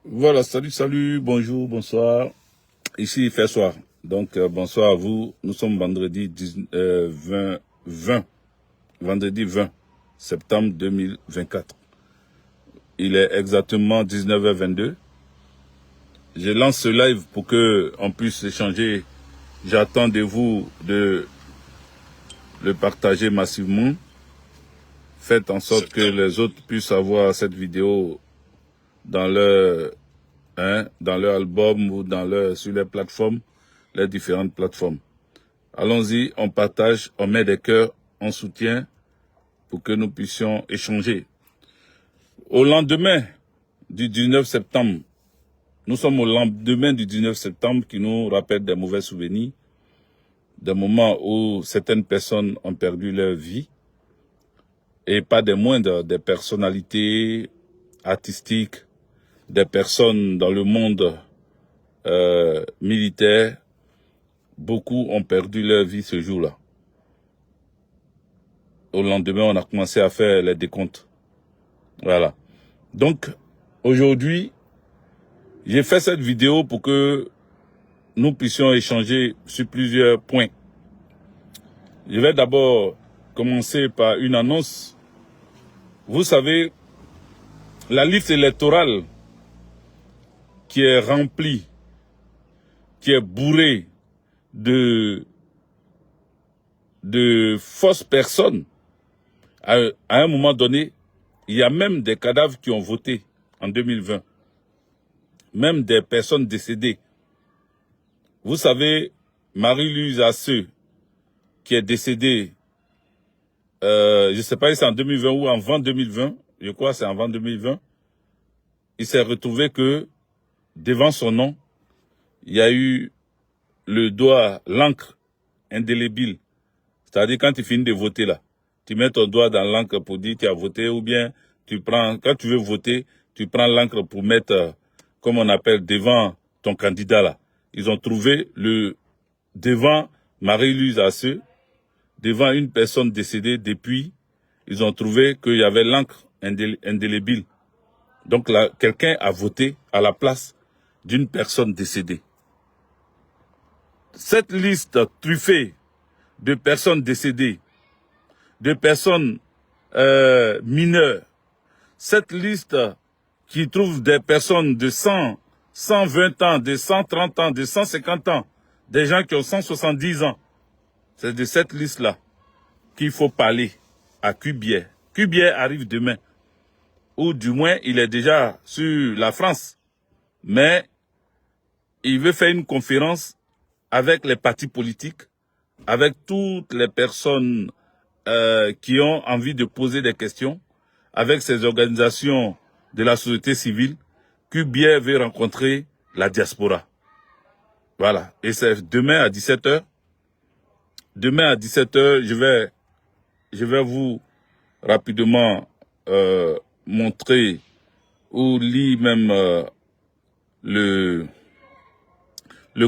Voilà, salut, bonjour, bonsoir. Ici, il fait soir. Donc, bonsoir à vous. Nous sommes vendredi 20 septembre 2024. Il est exactement 19h22. Je lance ce live pour que on puisse échanger. J'attends de vous de le partager massivement. Faites en sorte que les autres puissent avoir cette vidéo dans leur album ou sur les plateformes, les différentes plateformes. Allons-y, on partage, on met des cœurs, on soutient pour que nous puissions échanger. Au lendemain du 19 septembre, nous sommes au lendemain du 19 septembre qui nous rappelle des mauvais souvenirs, des moments où certaines personnes ont perdu leur vie, et pas des moindres, des personnalités artistiques, des personnes dans le monde militaire. Beaucoup ont perdu leur vie ce jour-là. Au lendemain, on a commencé à faire les décomptes. Voilà. Donc, aujourd'hui, j'ai fait cette vidéo pour que nous puissions échanger sur plusieurs points. Je vais d'abord commencer par une annonce. Vous savez, la liste électorale qui est remplie, qui est bourrée de fausses personnes, à un moment donné, il y a même des cadavres qui ont voté en 2020. Même des personnes décédées. Vous savez, Marie-Louise Asseux, qui est décédée, je ne sais pas si c'est en 2020 ou avant 2020, je crois que c'est avant 2020, il s'est retrouvé que, devant son nom, il y a eu le doigt, l'encre indélébile. C'est-à-dire quand tu finis de voter là, tu mets ton doigt dans l'encre pour dire que tu as voté, ou bien tu prends, quand tu veux voter, tu prends l'encre pour mettre, comme on appelle, devant ton candidat là. Ils ont trouvé devant Marie-Louise Asseux, devant une personne décédée depuis, ils ont trouvé qu'il y avait l'encre indélébile. Donc là, quelqu'un a voté à la place d'une personne décédée. Cette liste truffée de personnes décédées, de personnes mineures, cette liste qui trouve des personnes de 100, 120 ans, de 130 ans, de 150 ans, des gens qui ont 170 ans, c'est de cette liste-là qu'il faut parler à Cubier. Cubier arrive demain, ou du moins il est déjà sur la France, mais il veut faire une conférence avec les partis politiques, avec toutes les personnes qui ont envie de poser des questions, avec ces organisations de la société civile. Cubier veut rencontrer la diaspora. Voilà. Et c'est demain à 17h. Demain à 17h, je vais vous rapidement montrer ou lire même le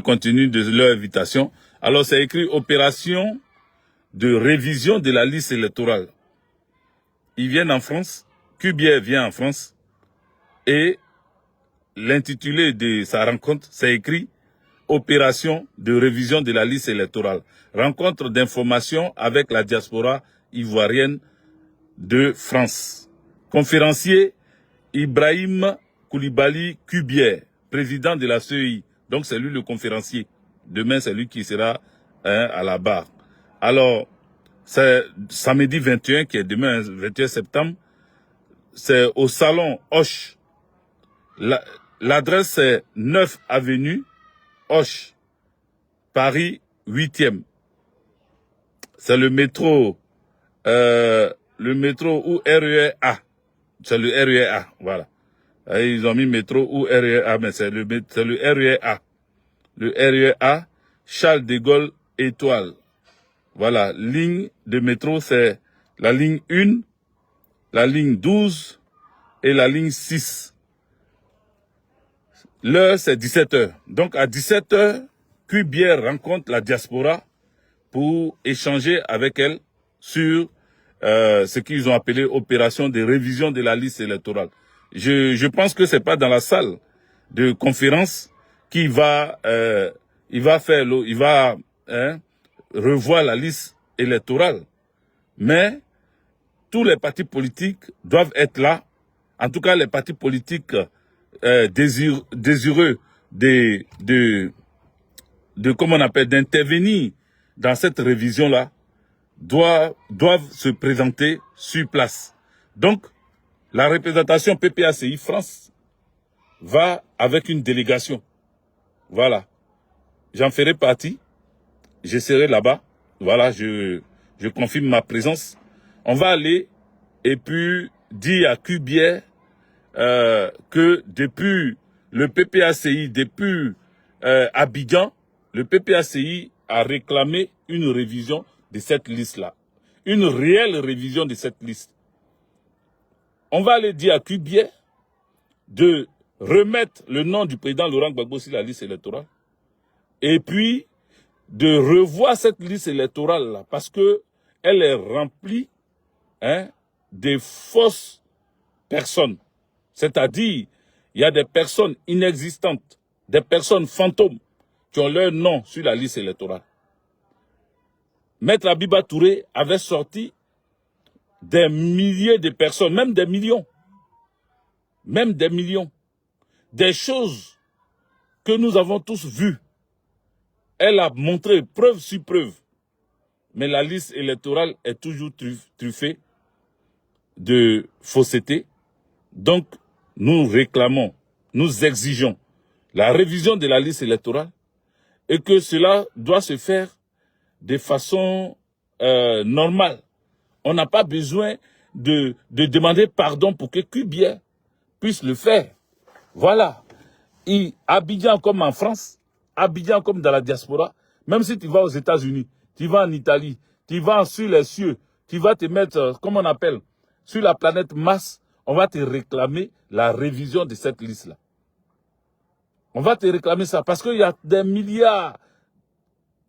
contenu de leur invitation. Alors, c'est écrit « Opération de révision de la liste électorale ». Ils viennent en France, Cubier vient en France, et l'intitulé de sa rencontre, c'est écrit « Opération de révision de la liste électorale ». Rencontre d'information avec la diaspora ivoirienne de France. Conférencier Ibrahim Koulibaly Cubier, président de la CEI. Donc c'est lui le conférencier. Demain, c'est lui qui sera à la barre. Alors, c'est samedi 21, qui est demain, 21 septembre. C'est au salon Hoche. L'adresse c'est 9 avenue Hoche, Paris 8e. C'est le métro ou RER A. C'est le RER A, voilà. Et ils ont mis métro ou RER A, mais c'est le RER A. Le RER A, Charles de Gaulle Étoile. Voilà, ligne de métro, c'est la ligne 1, la ligne 12 et la ligne 6. L'heure, c'est 17h. Donc, à 17h, Cubier rencontre la diaspora pour échanger avec elle sur ce qu'ils ont appelé opération de révision de la liste électorale. Je pense que c'est pas dans la salle. de conférence qui va, revoir la liste électorale. Mais tous les partis politiques doivent être là. En tout cas, les partis politiques désireux comment on appelle, d'intervenir dans cette révision-là, doivent se présenter sur place. Donc, la représentation PPACI France va avec une délégation. Voilà. J'en ferai partie. Je serai là-bas. Voilà, je confirme ma présence. On va aller et puis dire à Cubier que depuis le PPACI, depuis Abidjan, le PPACI a réclamé une révision de cette liste-là. Une réelle révision de cette liste. On va aller dire à Cubier de remettre le nom du président Laurent Gbagbo sur la liste électorale et puis de revoir cette liste électorale-là parce que elle est remplie des fausses personnes. C'est-à-dire, il y a des personnes inexistantes, des personnes fantômes qui ont leur nom sur la liste électorale. Maître Abiba Touré avait sorti des milliers de personnes, même des millions. Même des millions. Des choses que nous avons tous vues. Elle a montré preuve sur preuve. Mais la liste électorale est toujours truffée de fausseté. Donc, nous réclamons, nous exigeons la révision de la liste électorale et que cela doit se faire de façon normale. On n'a pas besoin de demander pardon pour que Cubier puisse le faire. Voilà. Et Abidjan comme en France, Abidjan comme dans la diaspora, même si tu vas aux États-Unis, tu vas en Italie, tu vas sur les cieux, tu vas te mettre, comment on appelle, sur la planète Mars, on va te réclamer la révision de cette liste-là. On va te réclamer ça parce qu'il y a des milliards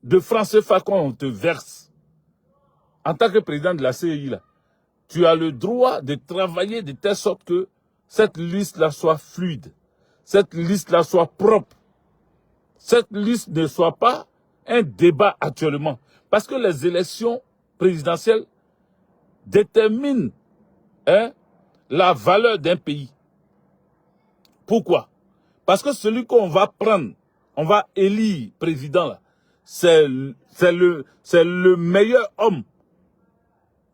de francs CFA qu'on te verse. En tant que président de la CEI, là, tu as le droit de travailler de telle sorte que cette liste-là soit fluide, cette liste-là soit propre, cette liste ne soit pas un débat actuellement. Parce que les élections présidentielles déterminent la valeur d'un pays. Pourquoi? Parce que celui qu'on va prendre, on va élire président, là, c'est le meilleur homme.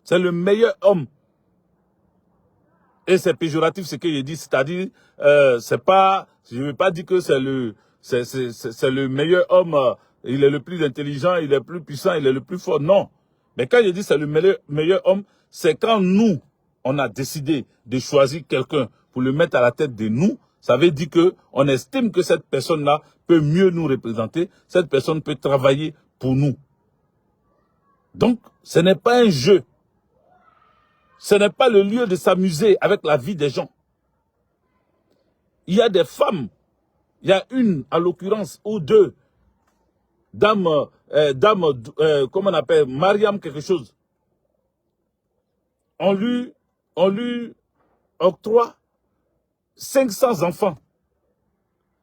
C'est le meilleur homme. Et c'est péjoratif ce que je dis, c'est-à-dire, c'est pas, je ne veux pas dire que c'est le meilleur homme, il est le plus intelligent, il est le plus puissant, il est le plus fort. Non. Mais quand je dis c'est le meilleur homme, c'est quand nous, on a décidé de choisir quelqu'un pour le mettre à la tête de nous. Ça veut dire que on estime que cette personne-là peut mieux nous représenter. Cette personne peut travailler pour nous. Donc, ce n'est pas un jeu. Ce n'est pas le lieu de s'amuser avec la vie des gens. Il y a des femmes, il y a une, en l'occurrence, ou deux, comment on appelle, Mariam quelque chose. On lui octroie 500 enfants.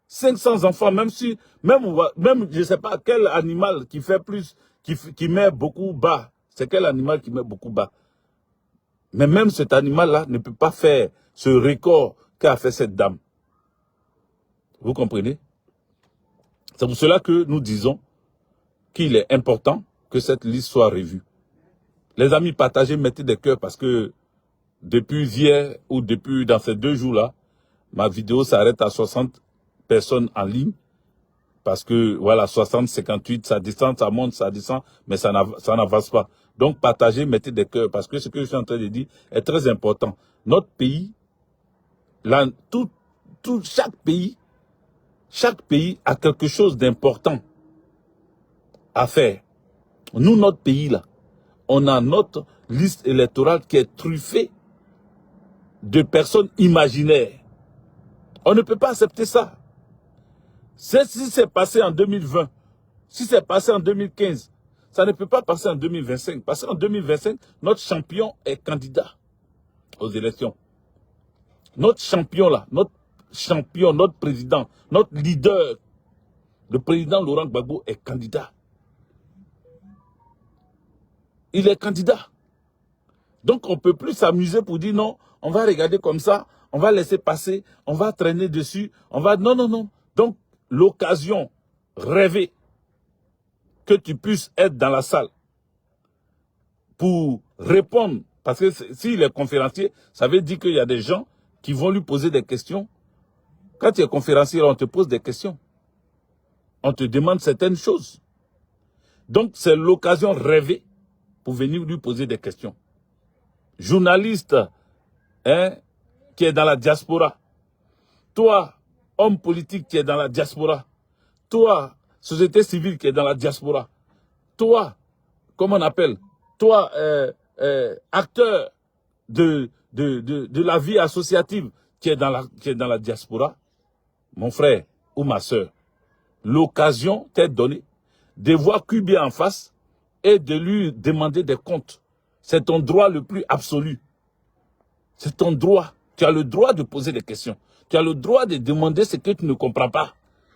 500 enfants, même je ne sais pas quel animal qui fait plus, qui met beaucoup bas. C'est quel animal qui met beaucoup bas. Mais même cet animal-là ne peut pas faire ce record qu'a fait cette dame. Vous comprenez? C'est pour cela que nous disons qu'il est important que cette liste soit revue. Les amis, partagez, mettez des cœurs parce que depuis hier ou depuis dans ces 2 jours-là, ma vidéo s'arrête à 60 personnes en ligne. Parce que, voilà, 60, 58, ça descend, ça monte, ça descend, mais ça n'avance pas. Donc, partagez, mettez des cœurs, parce que ce que je suis en train de dire est très important. Notre pays, là, chaque pays a quelque chose d'important à faire. Nous, notre pays, là, on a notre liste électorale qui est truffée de personnes imaginaires. On ne peut pas accepter ça. Si c'est passé en 2020, si c'est passé en 2015, ça ne peut pas passer en 2025. Parce qu'en 2025, notre champion est candidat aux élections. Notre champion là, champion, notre président, notre leader, le président Laurent Gbagbo est candidat. Il est candidat. Donc on ne peut plus s'amuser pour dire non, on va regarder comme ça, on va laisser passer, on va traîner dessus, on va... Non, non, non. Donc l'occasion rêvée que tu puisses être dans la salle pour répondre, parce que s'il est conférencier, ça veut dire qu'il y a des gens qui vont lui poser des questions. Quand tu es conférencier, on te pose des questions. On te demande certaines choses. Donc c'est l'occasion rêvée pour venir lui poser des questions. Journaliste qui est dans la diaspora, toi, homme politique qui est dans la diaspora, toi, société civile qui est dans la diaspora, toi, comment on appelle, toi, acteur de la vie associative qui est dans la diaspora, mon frère ou ma soeur, l'occasion t'est donnée de voir Cubier en face et de lui demander des comptes. C'est ton droit le plus absolu. C'est ton droit. Tu as le droit de poser des questions. Tu as le droit de demander ce que tu ne comprends pas.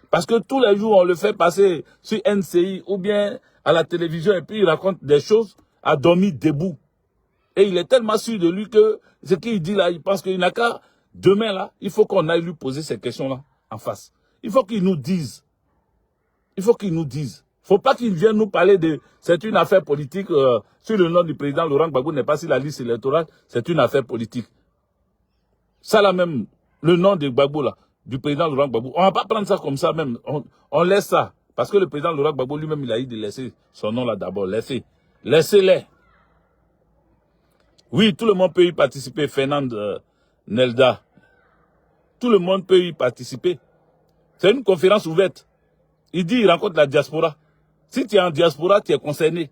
Parce que tous les jours, on le fait passer sur NCI ou bien à la télévision et puis il raconte des choses à dormir debout. Et il est tellement sûr de lui que ce qu'il dit là, il pense qu'il n'a qu'à... Demain là, il faut qu'on aille lui poser ces questions-là en face. Il faut qu'il nous dise. Il faut qu'il nous dise. Il ne faut pas qu'il vienne nous parler de... C'est une affaire politique. Sur le nom du président Laurent Gbagbo n'est pas sur la liste électorale. C'est une affaire politique. Ça là même, le nom de Gbagbo là, du président Laurent Gbagbo, on ne va pas prendre ça comme ça même. On laisse ça. Parce que le président Laurent Gbagbo lui-même, il a dit de laisser son nom là d'abord. Laissez-les. Oui, tout le monde peut y participer. Fernand Nelda. Tout le monde peut y participer. C'est une conférence ouverte. Il dit, il rencontre la diaspora. Si tu es en diaspora, tu es concerné.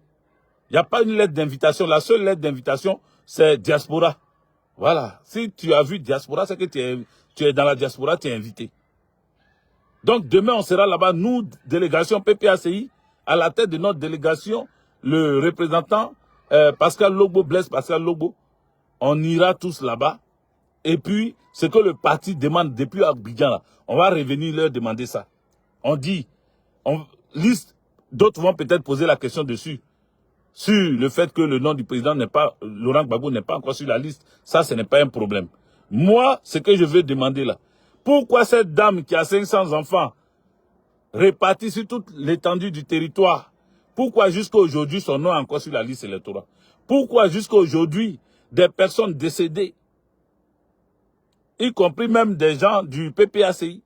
Il n'y a pas une lettre d'invitation. La seule lettre d'invitation, c'est diaspora. Voilà. Si tu as vu diaspora, c'est que tu es dans la diaspora, tu es invité. Donc demain, on sera là-bas, nous, délégation PPACI, à la tête de notre délégation, le représentant Pascal Logbo, Blaise Pascal Logbo. On ira tous là-bas. Et puis, ce que le parti demande depuis Abidjan, là, on va revenir leur demander ça. On dit, liste, d'autres vont peut-être poser la question dessus. Sur le fait que le nom du président n'est pas, Laurent Gbagbo n'est pas encore sur la liste, ça, ce n'est pas un problème. Moi, ce que je veux demander là, pourquoi cette dame qui a 500 enfants répartis sur toute l'étendue du territoire, pourquoi jusqu'à aujourd'hui son nom est encore sur la liste électorale? Pourquoi jusqu'à aujourd'hui des personnes décédées, y compris même des gens du PPACI,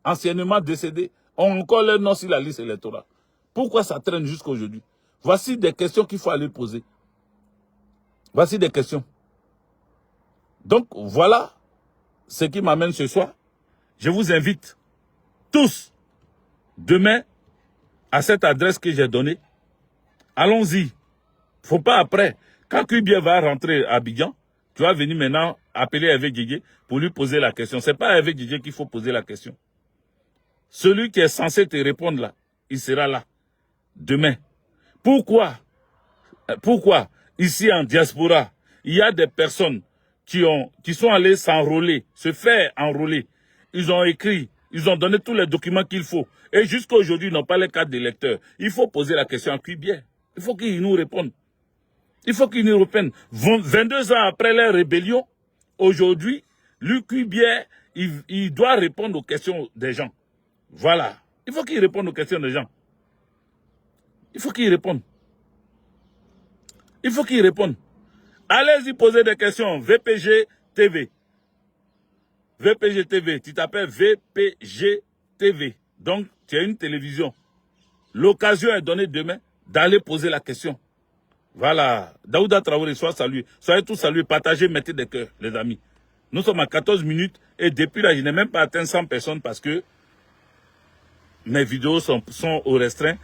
anciennement décédés, ont encore leur nom sur la liste électorale? Pourquoi ça traîne jusqu'à aujourd'hui? Voici des questions qu'il faut aller poser. Voici des questions. Donc, voilà ce qui m'amène ce soir. Je vous invite tous, demain, à cette adresse que j'ai donnée. Allons-y. Il ne faut pas après. Quand Cubier va rentrer à Abidjan, tu vas venir maintenant appeler Hervé Didier pour lui poser la question. Ce n'est pas à Hervé Didier qu'il faut poser la question. Celui qui est censé te répondre là, il sera là. Demain. Pourquoi ici en diaspora, il y a des personnes qui sont allées s'enrôler, se faire enrôler. Ils ont écrit, ils ont donné tous les documents qu'il faut. Et jusqu'à aujourd'hui, ils n'ont pas les cartes d'électeurs. Il faut poser la question à Cubier. Il faut qu'il nous réponde. Il faut qu'il nous réponde. 22 ans après la rébellion, aujourd'hui, lui, Cubier, il doit répondre aux questions des gens. Voilà. Il faut qu'il réponde aux questions des gens. Il faut qu'il réponde. Il faut qu'il réponde. Allez-y poser des questions. VPG TV. VPG TV. Tu t'appelles VPG TV. Donc, tu as une télévision. L'occasion est donnée demain d'aller poser la question. Voilà. Daouda Traoré, sois salué. Soyez tous salués. Partagez, mettez des cœurs, les amis. Nous sommes à 14 minutes et depuis là, je n'ai même pas atteint 100 personnes parce que mes vidéos sont au restreint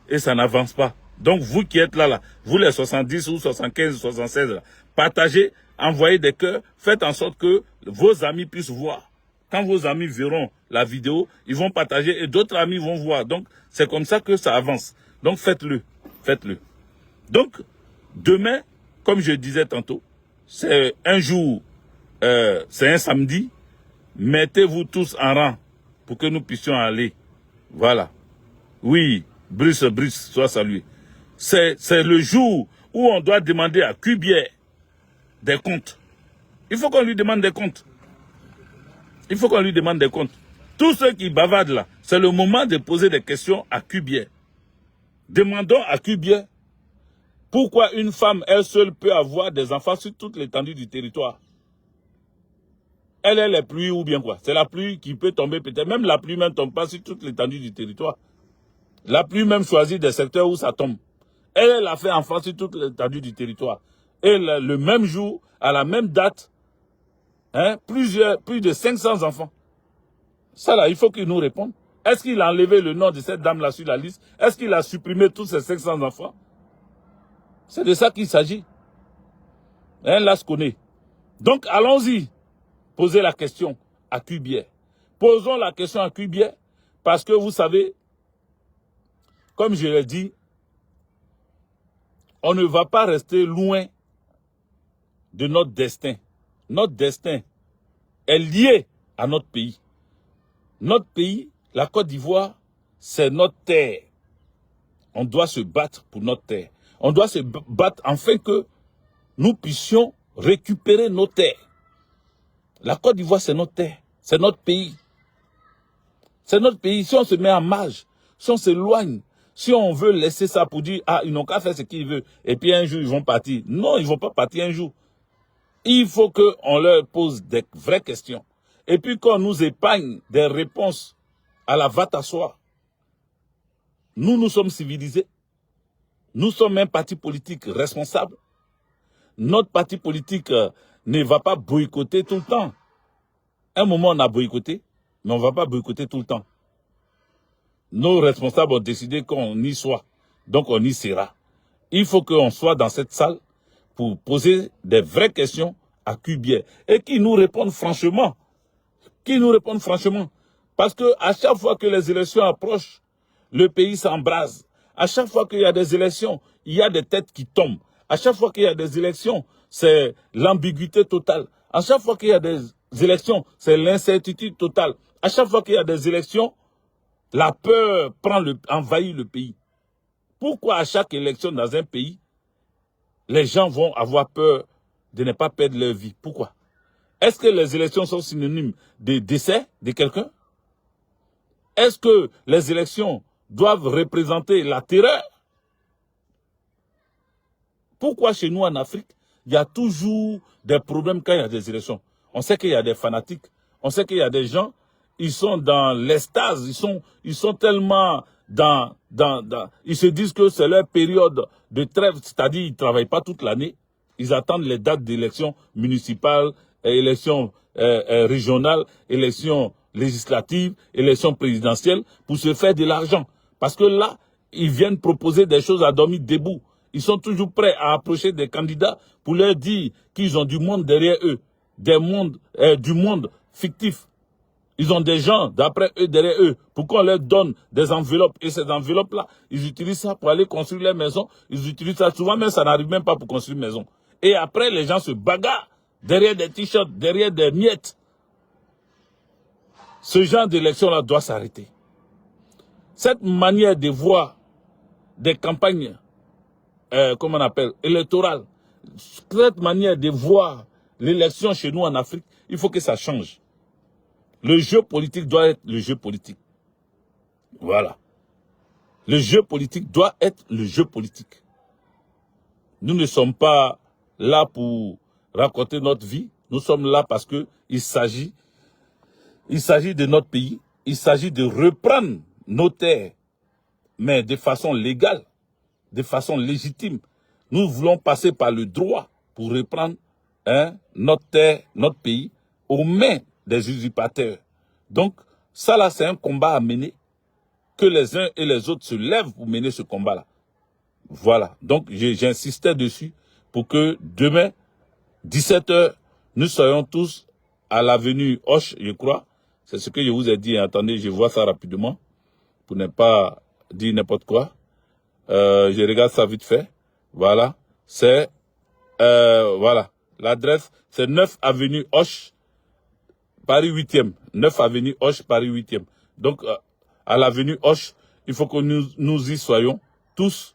et ça n'avance pas. Donc, vous qui êtes là, vous les 70 ou 75 ou 76, là, partagez, envoyez des cœurs, faites en sorte que vos amis puissent voir. Quand vos amis verront la vidéo, ils vont partager et d'autres amis vont voir. Donc, c'est comme ça que ça avance. Donc, faites-le. Faites-le. Donc, demain, comme je disais tantôt, c'est un jour, c'est un samedi, mettez-vous tous en rang pour que nous puissions aller. Voilà. Oui, Brice, sois salué. C'est le jour où on doit demander à Kubier des comptes. Il faut qu'on lui demande des comptes. Il faut qu'on lui demande des comptes. Tous ceux qui bavardent là, c'est le moment de poser des questions à Kubier. Demandons à Kubier pourquoi une femme, elle seule, peut avoir des enfants sur toute l'étendue du territoire. Elle est la pluie ou bien quoi? C'est la pluie qui peut tomber peut-être. Même la pluie même tombe pas sur toute l'étendue du territoire. La pluie même choisit des secteurs où ça tombe. Elle a fait enfant sur toute l'étendue du territoire. Et le même jour, à la même date, hein, plus de 500 enfants. Ça là, il faut qu'il nous réponde. Est-ce qu'il a enlevé le nom de cette dame-là sur la liste? Est-ce qu'il a supprimé tous ces 500 enfants? C'est de ça qu'il s'agit. Hein, là, se connaît. Donc, allons-y. Posez la question à Kubier. Posons la question à Kubier parce que vous savez, comme je l'ai dit, on ne va pas rester loin de notre destin. Notre destin est lié à notre pays. Notre pays, la Côte d'Ivoire, c'est notre terre. On doit se battre pour notre terre. On doit se battre afin que nous puissions récupérer nos terres. La Côte d'Ivoire, c'est notre terre. C'est notre pays. C'est notre pays. Si on se met en marge, si on s'éloigne, si on veut laisser ça pour dire, ah, ils n'ont qu'à faire ce qu'ils veulent, et puis un jour, ils vont partir. Non, ils ne vont pas partir un jour. Il faut qu'on leur pose des vraies questions. Et puis qu'on nous épargne des réponses à la va-t'asseoir. Nous sommes civilisés. Nous sommes un parti politique responsable. Notre parti politique ne va pas boycotter tout le temps. Un moment, on a boycotté, mais on ne va pas boycotter tout le temps. Nos responsables ont décidé qu'on y soit. Donc, on y sera. Il faut qu'on soit dans cette salle pour poser des vraies questions à Kubier. Et qui nous répondent franchement. Qui nous répondent franchement. Parce que à chaque fois que les élections approchent, le pays s'embrase. À chaque fois qu'il y a des élections, il y a des têtes qui tombent. À chaque fois qu'il y a des élections, c'est l'ambiguïté totale. À chaque fois qu'il y a des élections, c'est l'incertitude totale. À chaque fois qu'il y a des élections, la peur envahit le pays. Pourquoi à chaque élection dans un pays, les gens vont avoir peur de ne pas perdre leur vie? Pourquoi? Est-ce que les élections sont synonymes de décès de quelqu'un? Est-ce que les élections doivent représenter la terreur? Pourquoi chez nous en Afrique, il y a toujours des problèmes quand il y a des élections? On sait qu'il y a des fanatiques, on sait qu'il y a des gens, ils sont dans l'extase, ils sont tellement ils se disent que c'est leur période de trêve, c'est-à-dire ils ne travaillent pas toute l'année, ils attendent les dates d'élections municipales, élections régionales, élections législatives, élections présidentielles pour se faire de l'argent. Parce que là, ils viennent proposer des choses à dormir debout. Ils sont toujours prêts à approcher des candidats pour leur dire qu'ils ont du monde derrière eux, du monde fictif. Ils ont des gens d'après eux, derrière eux, pour qu'on leur donne des enveloppes. Et ces enveloppes-là, ils utilisent ça pour aller construire leur maison. Ils utilisent ça, souvent même ça n'arrive même pas pour construire une maison. Et après, les gens se bagarrent derrière des t-shirts, derrière des miettes. Ce genre d'élection-là doit s'arrêter. Cette manière de voir des campagnes, comment on appelle, électorales, cette manière de voir l'élection chez nous en Afrique, il faut que ça change. Le jeu politique doit être le jeu politique. Voilà. Le jeu politique doit être le jeu politique. Nous ne sommes pas là pour raconter notre vie. Nous sommes là parce que il s'agit de notre pays. Il s'agit de reprendre nos terres, mais de façon légale, de façon légitime. Nous voulons passer par le droit pour reprendre notre terre, notre pays, aux mains des usurpateurs. Donc, ça là, c'est un combat à mener, que les uns et les autres se lèvent pour mener ce combat-là. Voilà. Donc, j'insistais dessus pour que demain, 17 h, nous soyons tous à l'avenue Hoche, je crois. C'est ce que je vous ai dit. Attendez, je vois ça rapidement, pour ne pas dire n'importe quoi. Je regarde ça vite fait. Voilà. C'est, voilà. L'adresse, c'est 9 avenue Hoche, Paris 8e, 9 avenue Hoche, Paris 8e. Donc, à l'avenue Hoche, il faut que nous y soyons tous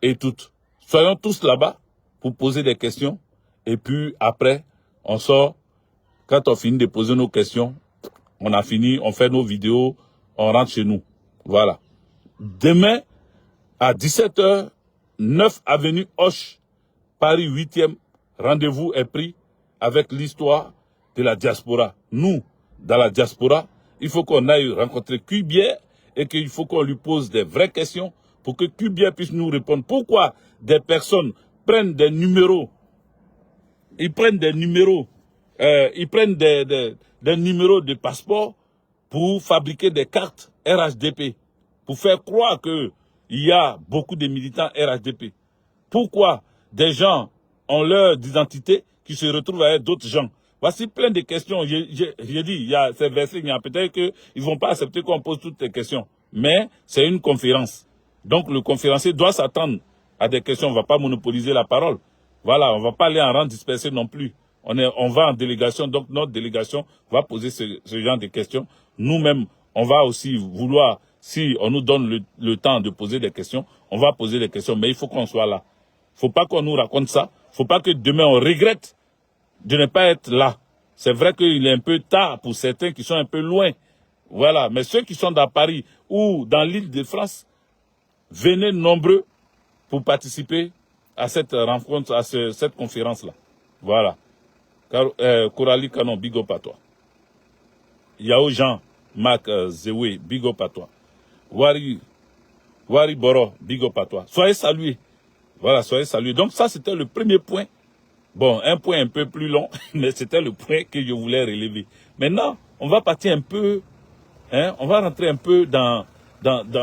et toutes. Soyons tous là-bas pour poser des questions. Et puis, après, on sort. Quand on finit de poser nos questions, on a fini, on fait nos vidéos, on rentre chez nous. Voilà. Demain, à 17 h, 9 avenue Hoche, Paris 8e, rendez-vous est pris avec l'histoire de la diaspora. Nous, dans la diaspora, il faut qu'on aille rencontrer Cubière et qu'il faut qu'on lui pose des vraies questions pour que Cubière puisse nous répondre. Pourquoi des personnes prennent des numéros, ils prennent des numéros, des numéros de passeport pour fabriquer des cartes RHDP, pour faire croire qu'il y a beaucoup de militants RHDP. Pourquoi des gens ont leur identité qui se retrouvent avec d'autres gens? Voici plein de questions. J'ai dit, il y a ces versets, peut-être qu'ils ne vont pas accepter qu'on pose toutes les questions. Mais c'est une conférence. Donc le conférencier doit s'attendre à des questions. On ne va pas monopoliser la parole. Voilà, on ne va pas aller en rang dispersé non plus. On va en délégation, donc notre délégation va poser ce genre de questions. Nous-mêmes, on va aussi vouloir, si on nous donne le temps de poser des questions, on va poser des questions, mais il faut qu'on soit là. Il ne faut pas qu'on nous raconte ça. Il ne faut pas que demain on regrette de ne pas être là. C'est vrai qu'il est un peu tard pour certains qui sont un peu loin. Voilà, mais ceux qui sont dans Paris ou dans l'île de France, venez nombreux pour participer à cette rencontre, à cette conférence-là. Voilà. Coralie Canon, big up à toi. Yao Jean, Marc Zewe, big up à toi. Wari Boro, big up à toi. Soyez salués. Voilà, soyez salués. Donc ça, c'était le premier point. Bon, un point un peu plus long, mais c'était le point que je voulais relever. Maintenant, on va partir un peu, on va rentrer un peu dans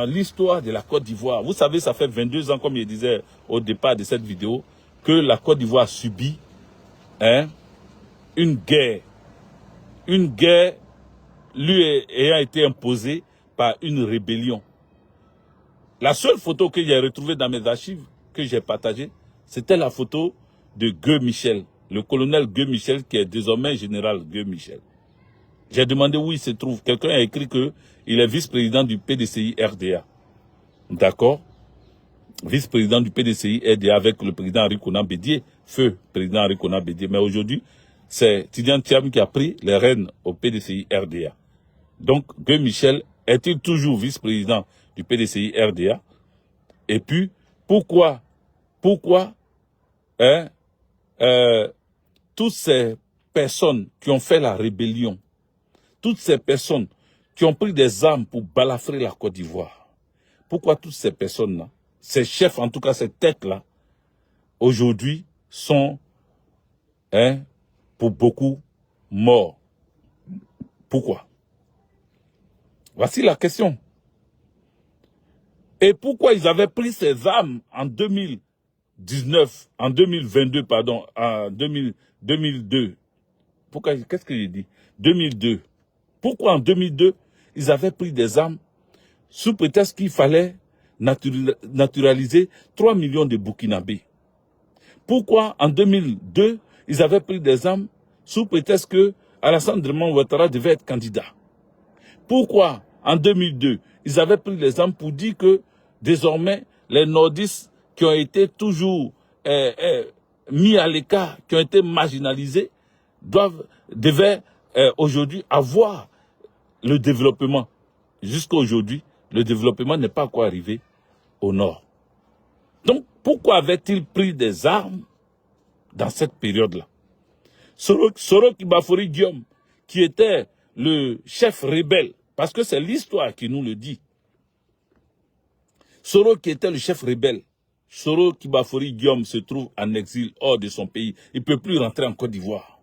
l'histoire de la Côte d'Ivoire. Vous savez, ça fait 22 ans, comme je disais au départ de cette vidéo, que la Côte d'Ivoire subit une guerre. Une guerre lui ayant été imposée par une rébellion. La seule photo que j'ai retrouvée dans mes archives, que j'ai partagée, c'était la photo de Gueux Michel, le colonel Gueux Michel, qui est désormais général Gueux Michel. J'ai demandé où il se trouve. Quelqu'un a écrit qu'il est vice-président du PDCI RDA. D'accord? Vice-président du PDCI RDA avec le président Henri Konan Bédié, feu président Henri Konan Bédié. Mais aujourd'hui, c'est Tidiane Thiam qui a pris les rênes au PDCI RDA. Donc, Gueux Michel est-il toujours vice-président du PDCI RDA? Et puis, pourquoi toutes ces personnes qui ont fait la rébellion, toutes ces personnes qui ont pris des armes pour balafrer la Côte d'Ivoire, pourquoi toutes ces personnes-là, ces chefs, en tout cas ces têtes-là, aujourd'hui sont, pour beaucoup, morts? Pourquoi? Voici la question. Et pourquoi ils avaient pris ces armes en 2019, en 2022, pardon, en 2002. Pourquoi, qu'est-ce que j'ai dit? 2002. Pourquoi en 2002, ils avaient pris des armes sous prétexte qu'il fallait naturaliser 3 millions de Burkinabés? Pourquoi en 2002, ils avaient pris des armes sous prétexte que Alassane Draman Ouattara devait être candidat? Pourquoi en 2002, ils avaient pris les armes pour dire que désormais, les nordistes qui ont été toujours mis à l'écart, qui ont été marginalisés, devaient aujourd'hui avoir le développement. Jusqu'à aujourd'hui, le développement n'est pas encore arrivé au nord. Donc, pourquoi avaient-ils pris des armes dans cette période-là? Soro Kibafori Guillaume, qui était le chef rebelle, parce que c'est l'histoire qui nous le dit. Soro qui était le chef rebelle, Soro Kibafori Guillaume se trouve en exil hors de son pays. Il ne peut plus rentrer en Côte d'Ivoire.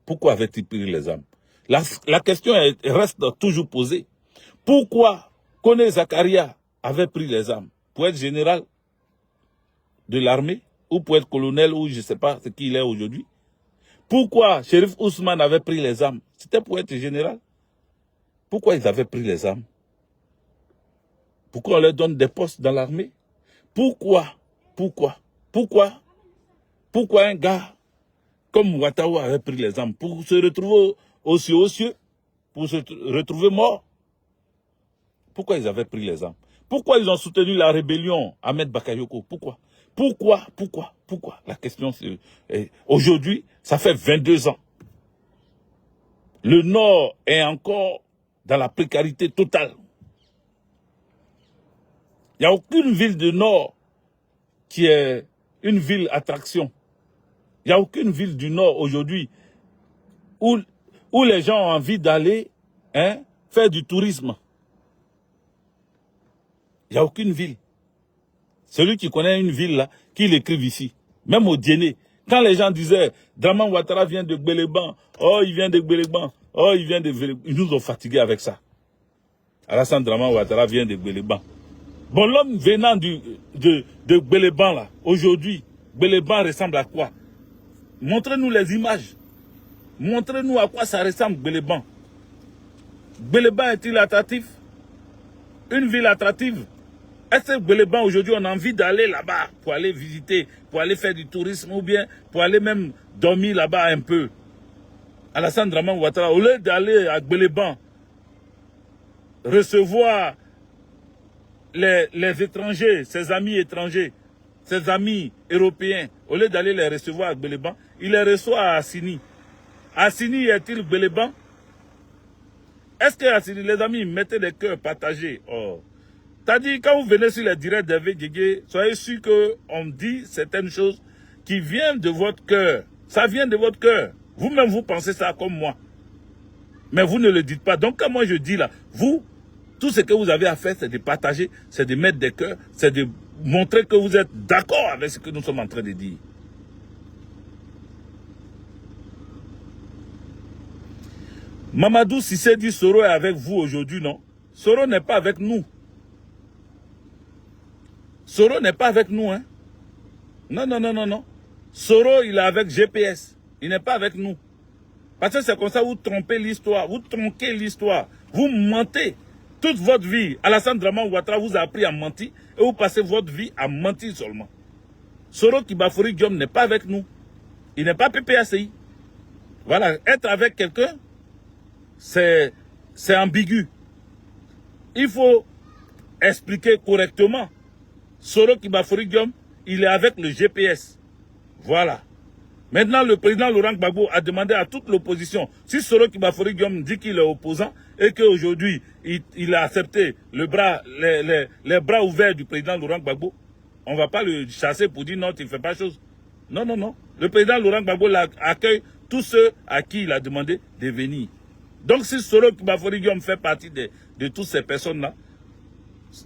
Pourquoi avait-il pris les armes? La question reste toujours posée. Pourquoi Koné Zakaria avait pris les armes? Pour être général de l'armée, ou pour être colonel, ou je ne sais pas ce qu'il est aujourd'hui? Pourquoi Chérif Ousmane avait pris les armes? C'était pour être général. Pourquoi ils avaient pris les armes? Pourquoi on leur donne des postes dans l'armée? Pourquoi un gars comme Ouattara avait pris les armes pour se retrouver aux cieux, pour se retrouver morts. Pourquoi ils avaient pris les armes? Pourquoi ils ont soutenu la rébellion Ahmed Bakayoko? Pourquoi? Pourquoi? La question c'est... Aujourd'hui, ça fait 22 ans. Le Nord est encore dans la précarité totale. Il n'y a aucune ville du Nord qui est une ville attraction. Il n'y a aucune ville du Nord aujourd'hui où les gens ont envie d'aller faire du tourisme. Il n'y a aucune ville. Celui qui connaît une ville là, qu'il écrive ici. Même au Djenné. Quand les gens disaient, Draman Ouattara vient de Gbeleban, oh il vient de Gbeleban, oh il vient de Gbeleban. Ils nous ont fatigués avec ça. Alassane Draman Ouattara vient de Gbeleban. Bon, l'homme venant de Gbeleban là, aujourd'hui, Gbeleban ressemble à quoi? Montrez-nous les images. Montrez-nous à quoi ça ressemble Gbeleban. Gbeleban est-il attractif? Une ville attractive? Est-ce que Gbeleban aujourd'hui on a envie d'aller là-bas pour aller visiter, pour aller faire du tourisme ou bien pour aller même dormir là-bas un peu? Alassane Draman Ouattara, au lieu d'aller à Gbeleban recevoir les étrangers, ses amis étrangers, ses amis européens, au lieu d'aller les recevoir à Gbeleban, il les reçoit à Assini. Assini est-il Gbeleban? Est-ce que Assini, les amis, mettez des cœurs partagés? Oh. C'est-à-dire, quand vous venez sur les directs d'Hervé Guégué, soyez sûr qu'on dit certaines choses qui viennent de votre cœur. Ça vient de votre cœur. Vous-même, vous pensez ça comme moi. Mais vous ne le dites pas. Donc, quand moi je dis là, vous, tout ce que vous avez à faire, c'est de partager, c'est de mettre des cœurs, c'est de montrer que vous êtes d'accord avec ce que nous sommes en train de dire. Mamadou Cissé dit Soro est avec vous aujourd'hui, non? Soro n'est pas avec nous. Soro n'est pas avec nous, hein? Non. Soro, il est avec GPS. Il n'est pas avec nous. Parce que c'est comme ça, vous trompez l'histoire. Vous tronquez l'histoire. Vous mentez. Toute votre vie, Alassane Draman Ouattara vous a appris à mentir. Et vous passez votre vie à mentir seulement. Soro Kibafori Diom n'est pas avec nous. Il n'est pas PPACI. Voilà, être avec quelqu'un, c'est ambigu. Il faut expliquer correctement. Soro Kibafori Diom, il est avec le GPS. Voilà. Maintenant, le président Laurent Gbagbo a demandé à toute l'opposition, si Soro Kibafori Diom dit qu'il est opposant et qu'aujourd'hui, il a accepté les bras ouverts du président Laurent Gbagbo, on ne va pas le chasser pour dire non, tu ne fais pas chose. Non. Le président Laurent Gbagbo accueille tous ceux à qui il a demandé de venir. Donc, si Soro Kibafori Diom fait partie de toutes ces personnes-là,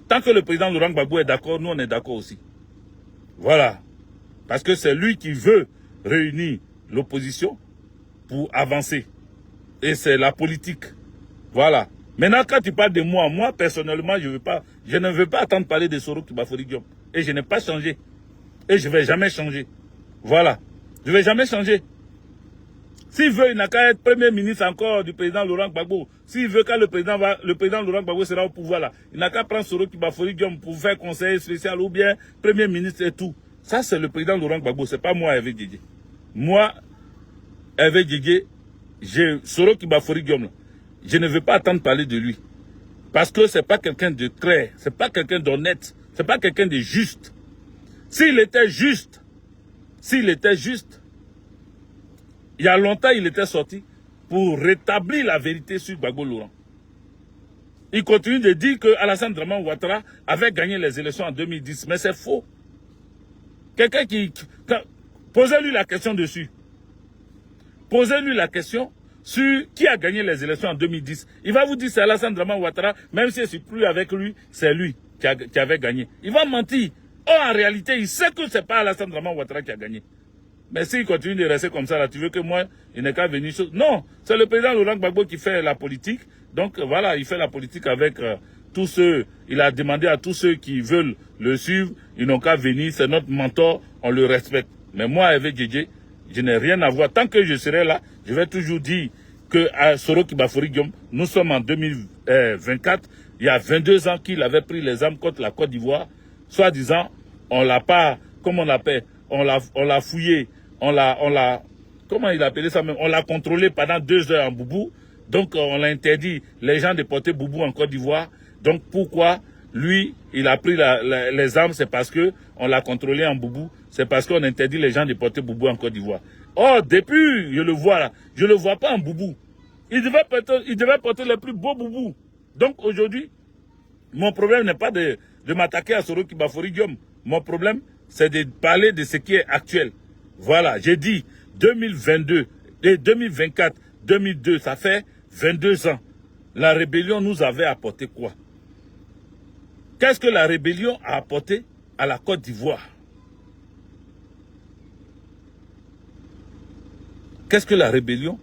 tant que le président Laurent Gbagbo est d'accord, nous on est d'accord aussi. Voilà. Parce que c'est lui qui veut réunir l'opposition pour avancer. Et c'est la politique. Voilà. Maintenant, quand tu parles de moi personnellement, je ne veux pas attendre parler de Soro Kibafori Diom. Et je n'ai pas changé. Et je ne vais jamais changer. Voilà. Je ne vais jamais changer. S'il veut, il n'a qu'à être premier ministre encore du président Laurent Gbagbo. S'il veut, quand le président Laurent Gbagbo sera au pouvoir là, il n'a qu'à prendre Soro Kibafori Diom pour faire conseiller spécial ou bien premier ministre et tout. Ça, c'est le président Laurent Gbagbo, c'est pas moi, Hervé Guégué. Moi, Hervé Guégué, Soro Kibafori Diom, je ne veux pas attendre parler de lui. Parce que c'est pas quelqu'un de clair, c'est pas quelqu'un d'honnête, c'est pas quelqu'un de juste. S'il était juste, il y a longtemps, il était sorti pour rétablir la vérité sur Gbagbo Laurent. Il continue de dire que Alassane Draman Ouattara avait gagné les élections en 2010, mais c'est faux. Quelqu'un posez-lui la question dessus. Posez-lui la question sur qui a gagné les élections en 2010. Il va vous dire c'est Alassane Draman Ouattara, même si je ne suis plus avec lui, c'est lui qui avait gagné. Il va mentir. Or, en réalité, il sait que ce n'est pas Alassane Draman Ouattara qui a gagné. Mais s'il continue de rester comme ça, là, tu veux que moi, il n'ait qu'à venir... Non, c'est le président Laurent Gbagbo qui fait la politique. Donc, voilà, il fait la politique avec tous ceux... Il a demandé à tous ceux qui veulent le suivre, ils n'ont qu'à venir, c'est notre mentor, on le respecte. Mais moi, avec Djedje, je n'ai rien à voir. Tant que je serai là, je vais toujours dire que à Soro Kibafori Diom, nous sommes en 2024, il y a 22 ans qu'il avait pris les armes contre la Côte d'Ivoire, soi-disant, on l'a pas, comment on l'appelle, on l'a fouillé, on l'a comment il appelait ça même, on l'a contrôlé pendant 2 heures en boubou. Donc on l'a interdit les gens de porter boubou en Côte d'Ivoire. Donc pourquoi lui, il a pris les armes, c'est parce que on l'a contrôlé en boubou. C'est parce qu'on interdit les gens de porter boubou en Côte d'Ivoire. Oh, depuis, je le vois là, je ne le vois pas en boubou. Il devait porter les plus beaux boubous. Donc aujourd'hui, mon problème n'est pas de m'attaquer à Soroki Bafori Diom. Mon problème, c'est de parler de ce qui est actuel. Voilà, j'ai dit 2022, et 2024, 2002, ça fait 22 ans. La rébellion nous avait apporté quoi? Qu'est-ce que la rébellion a apporté à la Côte d'Ivoire? Qu'est-ce que la rébellion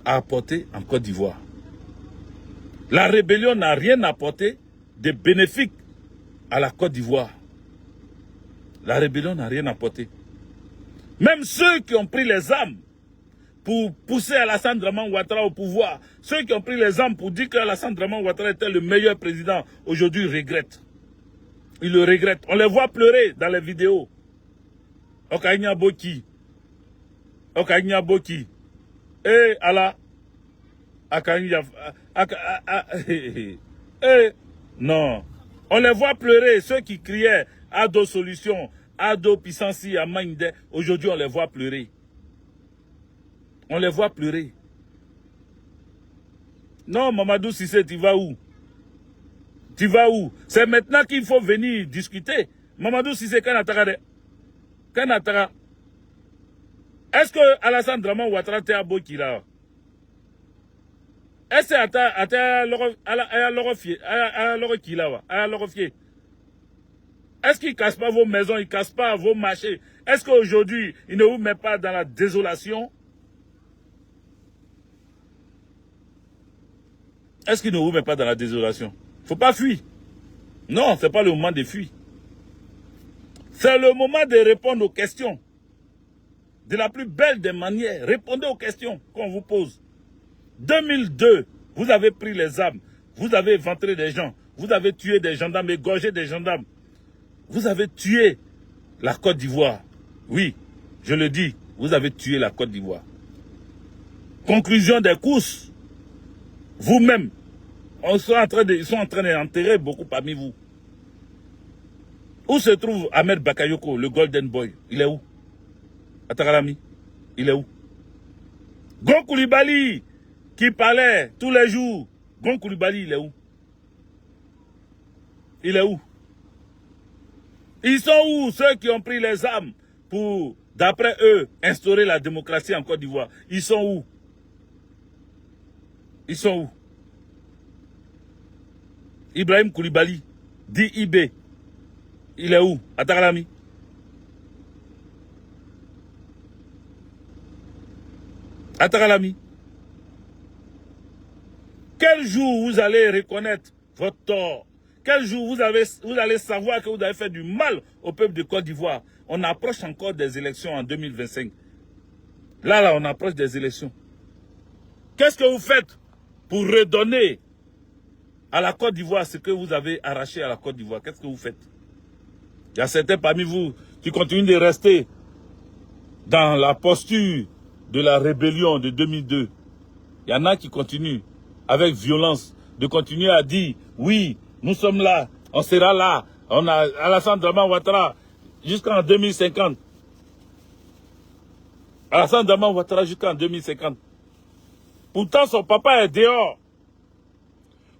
a apporté en Côte d'Ivoire? La rébellion n'a rien apporté de bénéfique à la Côte d'Ivoire. La rébellion n'a rien apporté. Même ceux qui ont pris les armes pour pousser Alassane Dramane Ouattara au pouvoir, ceux qui ont pris les armes pour dire qu'Alassane Dramane Ouattara était le meilleur président, aujourd'hui regrettent. Ils le regrettent. On les voit pleurer dans les vidéos. Okaïnia Boki. Okaïnia Boki. Eh, Allah. Akaïnia. Eh, non. On les voit pleurer, ceux qui criaient Ado Solution, Ado Puissancy, Amaïnde. Aujourd'hui, on les voit pleurer. On les voit pleurer. Non, Mamadou Cissé, tu vas où? Tu vas où? C'est maintenant qu'il faut venir discuter. Mamadou Cissé, Kanatara. Est-ce que Alassane Dramane Ouattara te a beau qu'il a? Est-ce qu'il ne casse pas vos maisons, il ne casse pas vos marchés? Est-ce qu'aujourd'hui, il ne vous met pas dans la désolation? Est-ce qu'il ne vous met pas dans la désolation? Il ne faut pas fuir. Non, ce n'est pas le moment de fuir. C'est le moment de répondre aux questions. De la plus belle des manières. Répondez aux questions qu'on vous pose. 2002, vous avez pris les armes. Vous avez éventré des gens. Vous avez tué des gendarmes, égorgé des gendarmes. Vous avez tué la Côte d'Ivoire. Oui, je le dis, vous avez tué la Côte d'Ivoire. Conclusion des courses. Vous-même, ils sont en train d'enterrer beaucoup parmi vous. Où se trouve Ahmed Bakayoko, le Golden Boy? Il est où? Atakalami, il est où? Gon Coulibaly, qui parlait tous les jours. Gon Coulibaly, il est où? Il est où? Ils sont où ceux qui ont pris les armes pour, d'après eux, instaurer la démocratie en Côte d'Ivoire? Ils sont où? Ils sont où? Ibrahim Coulibaly, dit IB, il est où? Atakalami. Atakalami. Quel jour vous allez reconnaître votre tort? Quel jour vous allez savoir que vous avez fait du mal au peuple de Côte d'Ivoire? On approche encore des élections en 2025. Là, on approche des élections. Qu'est-ce que vous faites pour redonner à la Côte d'Ivoire ce que vous avez arraché à la Côte d'Ivoire? Qu'est-ce que vous faites? Il y a certains parmi vous qui continuent de rester dans la posture de la rébellion de 2002. Il y en a qui continuent avec violence de continuer à dire oui, nous sommes là, on sera là, on a Alassane Dramane Ouattara jusqu'en 2050. Alassane Dramane Ouattara jusqu'en 2050. Pourtant son papa est dehors.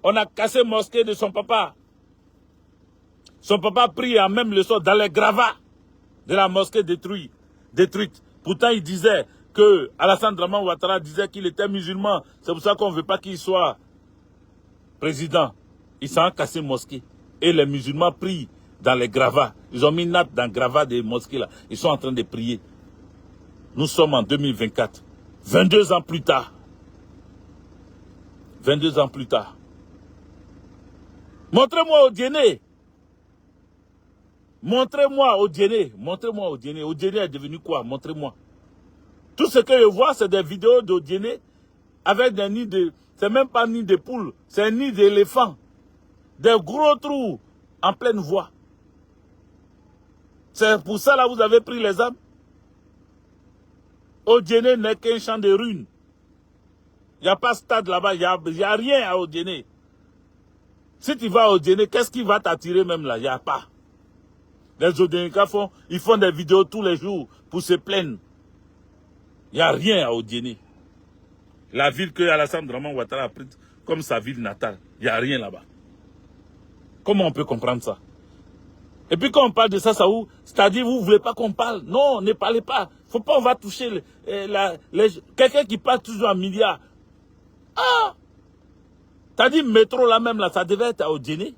On a cassé mosquée de son papa. Son papa prie en même leçon dans les gravats de la mosquée détruite. Pourtant il disait que Alassane Dramane Ouattara disait qu'il était musulman. C'est pour ça qu'on ne veut pas qu'il soit président. Ils s'en ont cassé mosquée. Et les musulmans prient dans les gravats. Ils ont mis une natte dans le gravat des mosquées là. Ils sont en train de prier. Nous sommes en 2024. 22 ans plus tard. 22 ans plus tard. Montrez-moi Odiéné. Montrez-moi Odiéné. Montrez-moi Odiéné. Odiéné est devenu quoi? Montrez-moi. Tout ce que je vois, c'est des vidéos d'Odiéné avec des nids de... C'est même pas un nid de poule, c'est un nid d'éléphant. Des gros trous en pleine voie. C'est pour ça là vous avez pris les armes. Odiéné n'est qu'un champ de ruines. Il n'y a pas de stade là-bas, il n'y a rien à Odiéné. Si tu vas à Odiéné, qu'est-ce qui va t'attirer même là? Il n'y a pas. Les Odiénékas ils font des vidéos tous les jours pour se plaindre. Il n'y a rien à Odiéné. La ville que Alassane Draman Ouattara a prise comme sa ville natale, il n'y a rien là-bas. Comment on peut comprendre ça? Et puis quand on parle de ça, c'est-à-dire vous ne voulez pas qu'on parle. Non, ne parlez pas. Faut pas, on va toucher quelqu'un qui parle toujours en milliards. Ah! T'as dit métro là même là, ça devait être à Odiéné.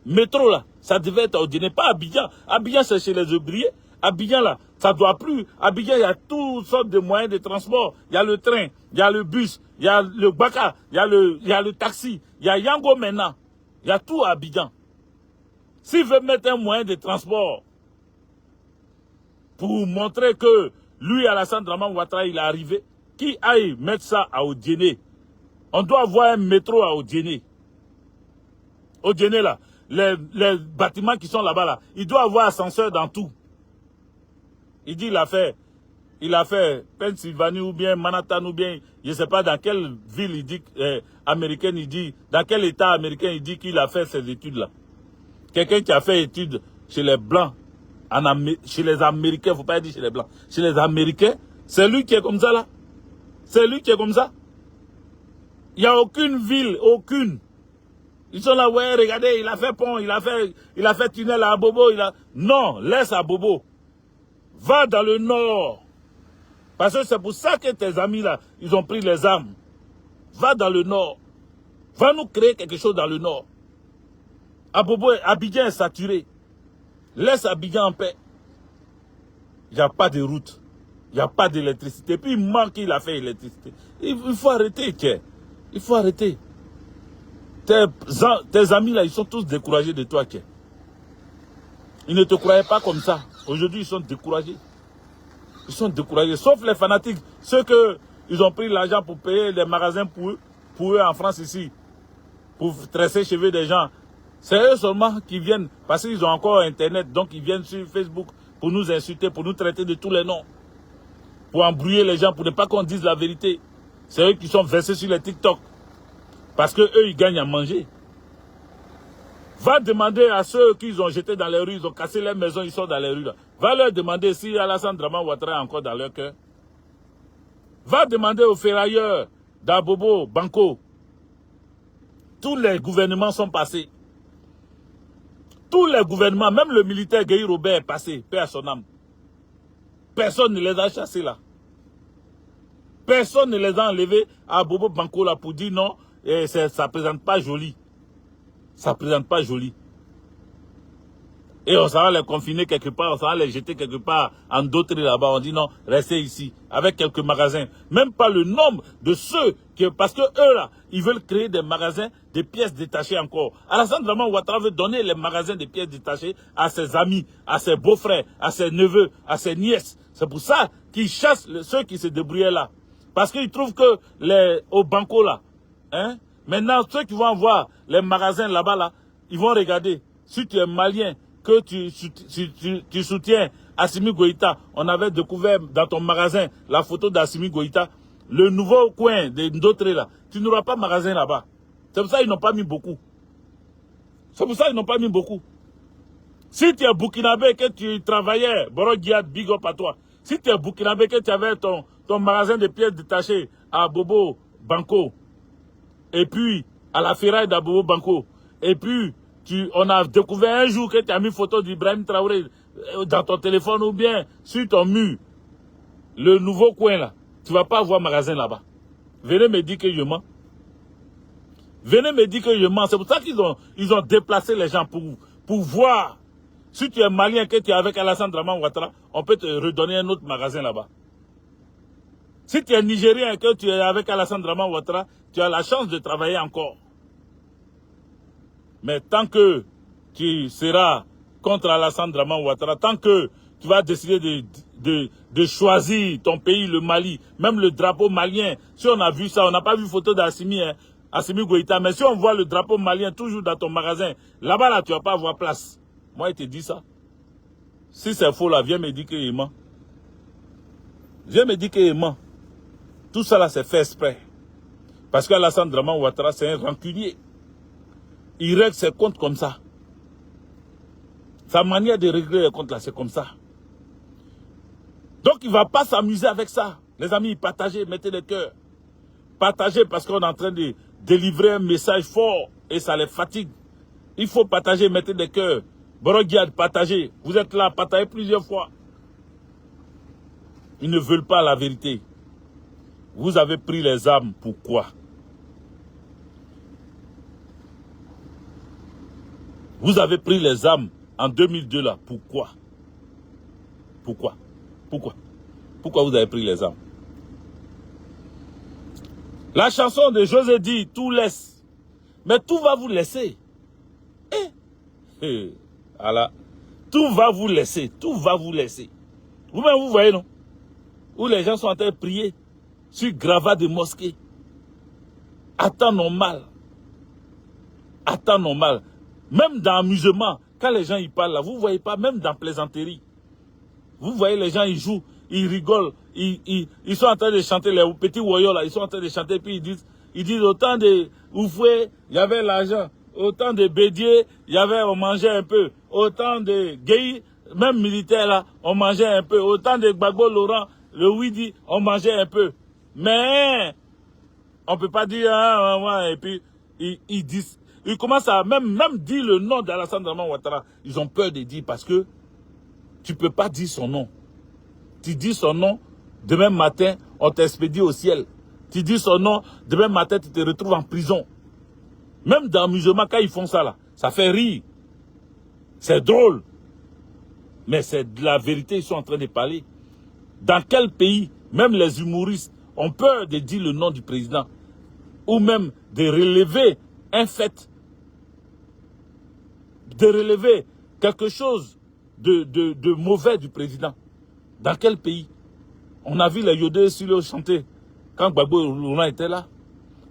Métro là, ça devait être à Odiéné, pas à Abidjan. Abidjan c'est chez les ouvriers. Abidjan là, ça doit plus. Abidjan, il y a toutes sortes de moyens de transport. Il y a le train, il y a le bus, il y a le baka, il y a le taxi, il y a Yango maintenant. Il y a tout à Abidjan. S'il veut mettre un moyen de transport pour montrer que lui, Alassane Draman Ouattara, il est arrivé, qui aille mettre ça à Odiéné. On doit avoir un métro à Odiéné. Odiéné là, les bâtiments qui sont là-bas là, il doit avoir ascenseur dans tout. Il dit il a fait Pennsylvanie ou bien Manhattan ou bien, je ne sais pas dans quelle ville il dit, américaine il dit, dans quel état américain il dit qu'il a fait ces études là. Quelqu'un qui a fait études chez les Blancs, chez les Américains, il ne faut pas dire chez les Blancs, chez les Américains, c'est lui qui est comme ça là. C'est lui qui est comme ça. Il n'y a aucune ville, aucune. Ils sont là, ouais, regardez, il a fait pont, il a fait tunnel à Bobo. Non, laisse à Bobo. Va dans le nord. Parce que c'est pour ça que tes amis là, ils ont pris les armes. Va dans le nord. Va nous créer quelque chose dans le nord. Abidjan est saturé. Laisse Abidjan en paix. Il n'y a pas de route. Il n'y a pas d'électricité. Puis il manque, il a fait l'électricité. Il faut arrêter, tiens. Il faut arrêter. Tes amis là, ils sont tous découragés de toi, tiens. Ils ne te croyaient pas comme ça. Aujourd'hui, ils sont découragés. Ils sont découragés. Sauf les fanatiques. Ceux qui ont pris l'argent pour payer les magasins pour eux en France ici. Pour tresser les cheveux des gens. C'est eux seulement qui viennent. Parce qu'ils ont encore Internet. Donc ils viennent sur Facebook pour nous insulter, pour nous traiter de tous les noms. Pour embrouiller les gens, pour ne pas qu'on dise la vérité. C'est eux qui sont versés sur les TikTok. Parce qu'eux, ils gagnent à manger. Va demander à ceux qu'ils ont jetés dans les rues, ils ont cassé les maisons, ils sont dans les rues. Là. Va leur demander si Alassane Draman Ouattara est encore dans leur cœur. Va demander aux ferrailleurs d'Abobo, Banco. Tous les gouvernements sont passés. Tous les gouvernements, même le militaire Guy Robert est passé, paix à son âme. Personne ne les a chassés là. Personne ne les a enlevés à Bobo Banco là pour dire non, et ça ne présente pas joli. Ça ne présente pas joli. Et on s'en va les confiner quelque part, on s'en va les jeter quelque part en d'autres là-bas. On dit non, restez ici, avec quelques magasins. Même pas le nombre de ceux parce que eux là, ils veulent créer des magasins de pièces détachées encore. Alassane Draman Ouattara veut donner les magasins de pièces détachées à ses amis, à ses beaux-frères, à ses neveux, à ses nièces. C'est pour ça qu'ils chassent ceux qui se débrouillaient là. Parce qu'ils trouvent que au banco là, hein, maintenant ceux qui vont voir les magasins là-bas là, ils vont regarder. Si tu es malien, que tu soutiens Assimi Goïta, on avait découvert dans ton magasin la photo d'Assimi Goïta, le nouveau coin d'autres là, tu n'auras pas de magasin là-bas. C'est pour ça qu'ils n'ont pas mis beaucoup. C'est pour ça qu'ils n'ont pas mis beaucoup. Si tu es burkinabé, que tu travaillais, Boro Giad, big up à toi. Si tu es burkinabé, que tu avais ton magasin de pièces détachées à Bobo Banco, et puis à la ferraille d'Abobo Banco, et puis on a découvert un jour que tu as mis photo d'Ibrahim Traoré dans ton téléphone ou bien sur ton mur, le nouveau coin là, tu ne vas pas avoir magasin là-bas. Venez me dire que je mens. Venez me dire que je mens. C'est pour ça qu'ils ont déplacé les gens pour voir. Si tu es malien, que tu es avec Alassane Draman Ouattara, on peut te redonner un autre magasin là-bas. Si tu es nigérien et que tu es avec Alassane Draman Ouattara, tu as la chance de travailler encore. Mais tant que tu seras contre Alassane Draman Ouattara, tant que tu vas décider de choisir ton pays, le Mali, même le drapeau malien, si on a vu ça, on n'a pas vu photo d'Assimi, hein, Assimi Goïta, mais si on voit le drapeau malien toujours dans ton magasin, là-bas, là, tu ne vas pas avoir place. Moi, il te dit ça. Si c'est faux, là, viens me dire qu'il ment. Je me dis que ment. Tout ça là, c'est fait exprès. Parce qu'Alassane Draman Ouattara, c'est un rancunier. Il règle ses comptes comme ça. Sa manière de régler les comptes là, c'est comme ça. Donc il ne va pas s'amuser avec ça. Les amis, partagez, mettez des cœurs. Partagez parce qu'on est en train de délivrer un message fort et ça les fatigue. Il faut partager, mettez des cœurs. Borogiad, partagez. Vous êtes là, partagez plusieurs fois. Ils ne veulent pas la vérité. Vous avez pris les armes, pourquoi? Vous avez pris les armes en 2002 là, pourquoi? Pourquoi? Pourquoi? Pourquoi vous avez pris les armes? La chanson de José dit, tout laisse. Mais tout va vous laisser. Voilà. Tout va vous laisser. Tout va vous laisser. Vous-même, vous voyez, non? Où les gens sont en train de prier sur gravat de mosquée. À temps normal. À temps normal. Même dans l'amusement, quand les gens y parlent là, vous ne voyez pas, même dans plaisanterie. Vous voyez les gens, ils jouent, ils rigolent, ils sont en train de chanter, les petits voyous là, ils sont en train de chanter, puis ils disent autant de oufoués, il y avait l'argent, autant de bédiers, on mangeait un peu, autant de gays, même militaires là, on mangeait un peu, autant de Gbagbo Laurent, le Widi, on mangeait un peu. Mais, on ne peut pas dire, et puis, ils disent, ils commencent à même dire le nom d'Alassane Draman Ouattara. Ils ont peur de dire parce que tu ne peux pas dire son nom. Tu dis son nom, demain matin, on t'expédie au ciel. Tu dis son nom, demain matin, tu te retrouves en prison. Même dans l'amusement, quand ils font ça là, ça fait rire. C'est drôle. Mais c'est de la vérité, ils sont en train de parler. Dans quel pays, même les humoristes ont peur de dire le nom du président ou même de relever un fait, de relever quelque chose de mauvais du président. Dans quel pays? On a vu les Yodé sur le chanter quand Gbagbo Laurent était là.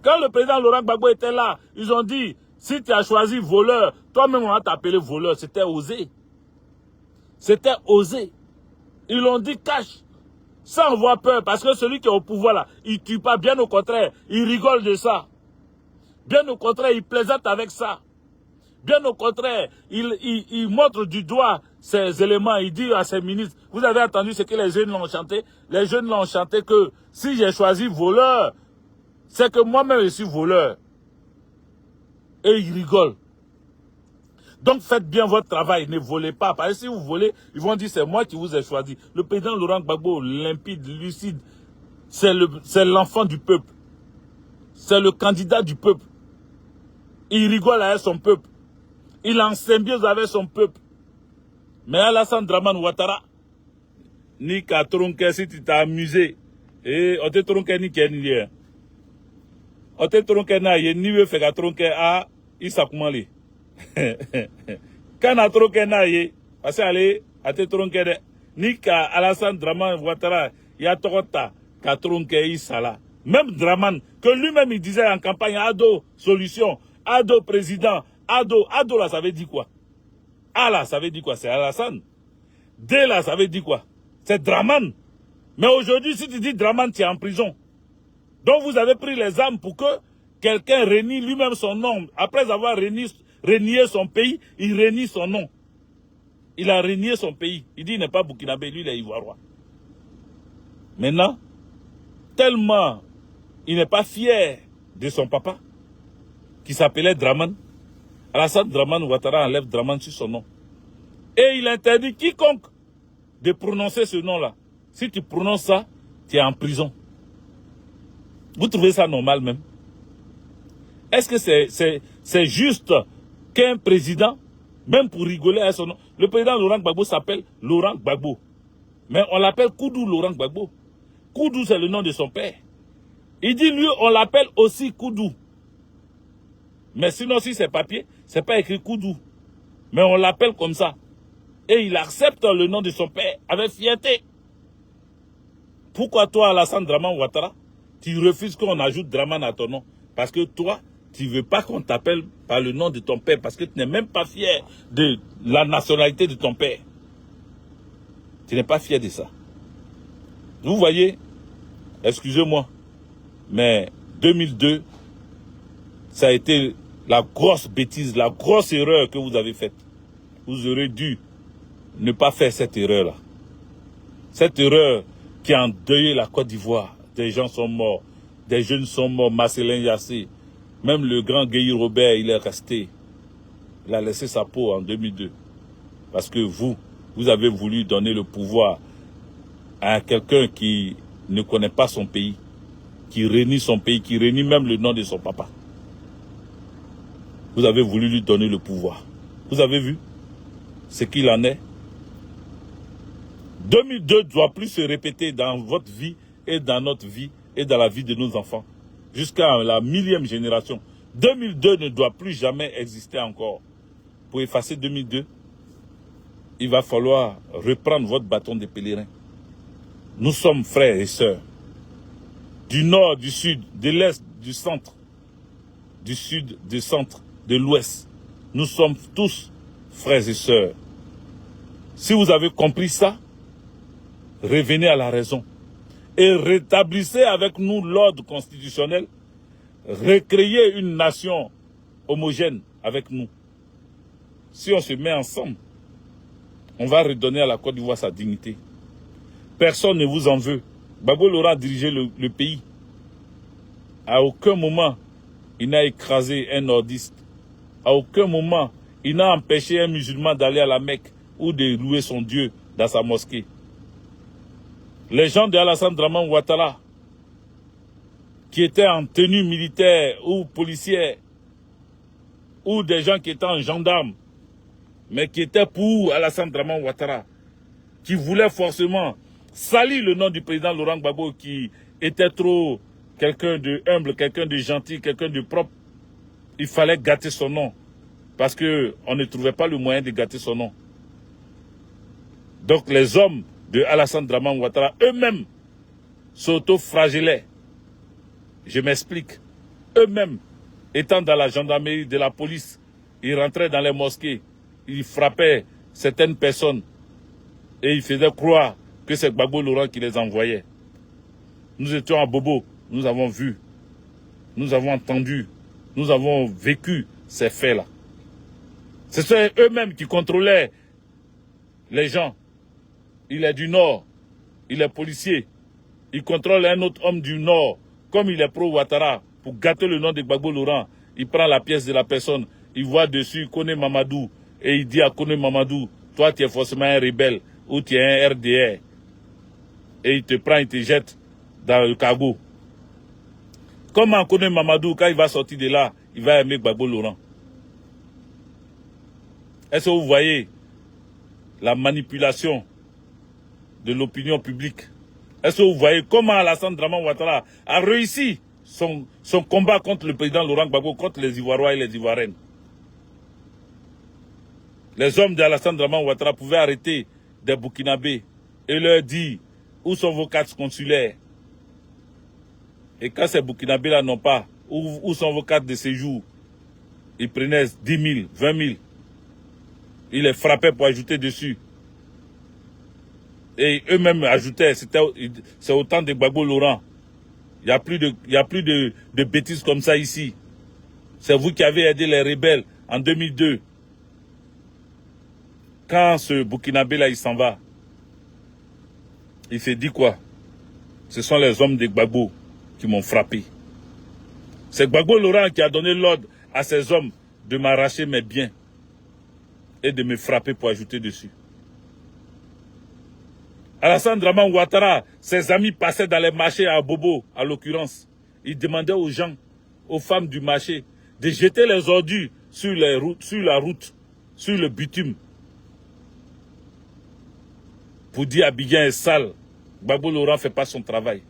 Quand le président Laurent Gbagbo était là, ils ont dit, si tu as choisi voleur, toi-même on va t'appeler voleur. C'était osé. C'était osé. Ils l'ont dit cash, sans avoir peur, parce que celui qui est au pouvoir là, il ne tue pas, bien au contraire, il rigole de ça. Bien au contraire, il plaisante avec ça. Bien au contraire, il montre du doigt ces éléments. Il dit à ses ministres, vous avez entendu ce que les jeunes l'ont chanté? Les jeunes l'ont chanté que si j'ai choisi voleur, c'est que moi-même je suis voleur. Et il rigole. Donc faites bien votre travail, ne volez pas. Parce que si vous volez, ils vont dire c'est moi qui vous ai choisi. Le président Laurent Gbagbo, limpide, lucide, c'est l'enfant du peuple. C'est le candidat du peuple. Il rigole avec son peuple. Il est en symbiose avec son peuple. Mais Alassane Draman Ouattara, ni qu'à tronquer si tu t'es amusé. Et on te tronqué ni qu'à ni lien. On te tronqué na yé ni veut faire qu'à tronquer à Isakumali. Quand on a tronqué na yé, parce que allez, à te tronqué de. Ni qu'à Alassane Draman Ouattara, il y a tronqué qu'à tronquer Isala. Même Draman, que lui-même il disait en campagne, Ado, solution, Ado, président, Ado là, ça veut dire quoi? A là, ça veut dire quoi? C'est Alassane. D là, ça veut dire quoi? C'est Draman. Mais aujourd'hui, si tu dis Draman, tu es en prison. Donc vous avez pris les armes pour que quelqu'un renie lui-même son nom. Après avoir renié son pays, il renie son nom. Il a renié son pays. Il dit il n'est pas burkinabé, lui il est ivoirien. Maintenant, tellement il n'est pas fier de son papa, qui s'appelait Draman, Alassane Draman Ouattara enlève Draman sur son nom. Et il interdit quiconque de prononcer ce nom-là. Si tu prononces ça, tu es en prison. Vous trouvez ça normal même? Est-ce que c'est juste qu'un président, même pour rigoler à son nom, le président Laurent Gbagbo s'appelle Laurent Gbagbo. Mais on l'appelle Koudou Laurent Gbagbo. Koudou, c'est le nom de son père. Il dit, lui, on l'appelle aussi Koudou. Mais sinon, si c'est papier, c'est pas écrit Koudou. Mais on l'appelle comme ça. Et il accepte le nom de son père avec fierté. Pourquoi toi, Alassane Draman Ouattara, tu refuses qu'on ajoute Draman à ton nom? Parce que toi, tu ne veux pas qu'on t'appelle par le nom de ton père. Parce que tu n'es même pas fier de la nationalité de ton père. Tu n'es pas fier de ça. Vous voyez, excusez-moi, mais 2002, ça a été la grosse bêtise, la grosse erreur que vous avez faite. Vous aurez dû ne pas faire cette erreur-là. Cette erreur qui a endeuillé la Côte d'Ivoire. Des gens sont morts, des jeunes sont morts, Marcelin Yassé. Même le grand Guy Robert, il est resté. Il a laissé sa peau en 2002. Parce que vous avez voulu donner le pouvoir à quelqu'un qui ne connaît pas son pays, qui renie son pays, qui renie même le nom de son papa. Vous avez voulu lui donner le pouvoir. Vous avez vu ce qu'il en est. 2002 ne doit plus se répéter dans votre vie et dans notre vie et dans la vie de nos enfants. Jusqu'à la 1000e génération. 2002 ne doit plus jamais exister encore. Pour effacer 2002, il va falloir reprendre votre bâton de pèlerin. Nous sommes frères et sœurs. Du nord, du sud, de l'est, du centre. Du sud, du centre, de l'ouest. Nous sommes tous frères et sœurs. Si vous avez compris ça, revenez à la raison. Et rétablissez avec nous l'ordre constitutionnel. Recréez une nation homogène avec nous. Si on se met ensemble, on va redonner à la Côte d'Ivoire sa dignité. Personne ne vous en veut. Gbagbo Laurent a dirigé le pays. À aucun moment, il n'a écrasé un nordiste. À aucun moment, il n'a empêché un musulman d'aller à la Mecque ou de louer son Dieu dans sa mosquée. Les gens de Alassane Dramane Ouattara, qui étaient en tenue militaire ou policière, ou des gens qui étaient en gendarme, mais qui étaient pour Alassane Dramane Ouattara, qui voulaient forcément salir le nom du président Laurent Gbagbo, qui était trop quelqu'un de humble, quelqu'un de gentil, quelqu'un de propre. Il fallait gâter son nom, parce qu'on ne trouvait pas le moyen de gâter son nom. Donc les hommes de Alassane Dramane Ouattara, eux-mêmes, s'auto-flagellaient. Je m'explique. Eux-mêmes, étant dans la gendarmerie de la police, ils rentraient dans les mosquées, ils frappaient certaines personnes et ils faisaient croire que c'est Gbagbo Laurent qui les envoyait. Nous étions à Bobo, nous avons vu, nous avons entendu, nous avons vécu ces faits-là. Ce sont eux-mêmes qui contrôlaient les gens. Il est du Nord, il est policier, il contrôle un autre homme du Nord, comme il est pro-Ouattara, pour gâter le nom de Gbagbo Laurent. Il prend la pièce de la personne, il voit dessus Kone Mamadou, et il dit à Kone Mamadou, toi tu es forcément un rebelle, ou tu es un RDR. Et il te prend, il te jette dans le cargo. Comment Kone Mamadou, quand il va sortir de là, il va aimer Gbagbo Laurent? Est-ce que vous voyez la manipulation de l'opinion publique? Est-ce que vous voyez comment Alassane Dramane Ouattara a réussi son combat contre le président Laurent Gbagbo, contre les Ivoiriens et les Ivoiriennes? Les hommes d'Alassane Dramane Ouattara pouvaient arrêter des Burkinabés et leur dire où sont vos cartes consulaires. Et quand ces Burkinabés-là n'ont pas, où sont vos cartes de séjour, ils prenaient 10 000, 20 000. Ils les frappaient pour ajouter dessus. Et eux-mêmes ajoutaient, c'est autant de Gbagbo Laurent. Il n'y a plus de bêtises comme ça ici. C'est vous qui avez aidé les rebelles en 2002. Quand ce Burkinabé-là, il s'en va, il s'est dit quoi? Ce sont les hommes de Gbagbo qui m'ont frappé. C'est Gbagbo Laurent qui a donné l'ordre à ces hommes de m'arracher mes biens et de me frapper pour ajouter dessus. Alassane Dramane Ouattara, ses amis passaient dans les marchés à Bobo, à l'occurrence. Ils demandaient aux gens, aux femmes du marché, de jeter les ordures sur la route, sur le bitume. Pour dire Abidjan est sale, Gbagbo Laurent ne fait pas son travail.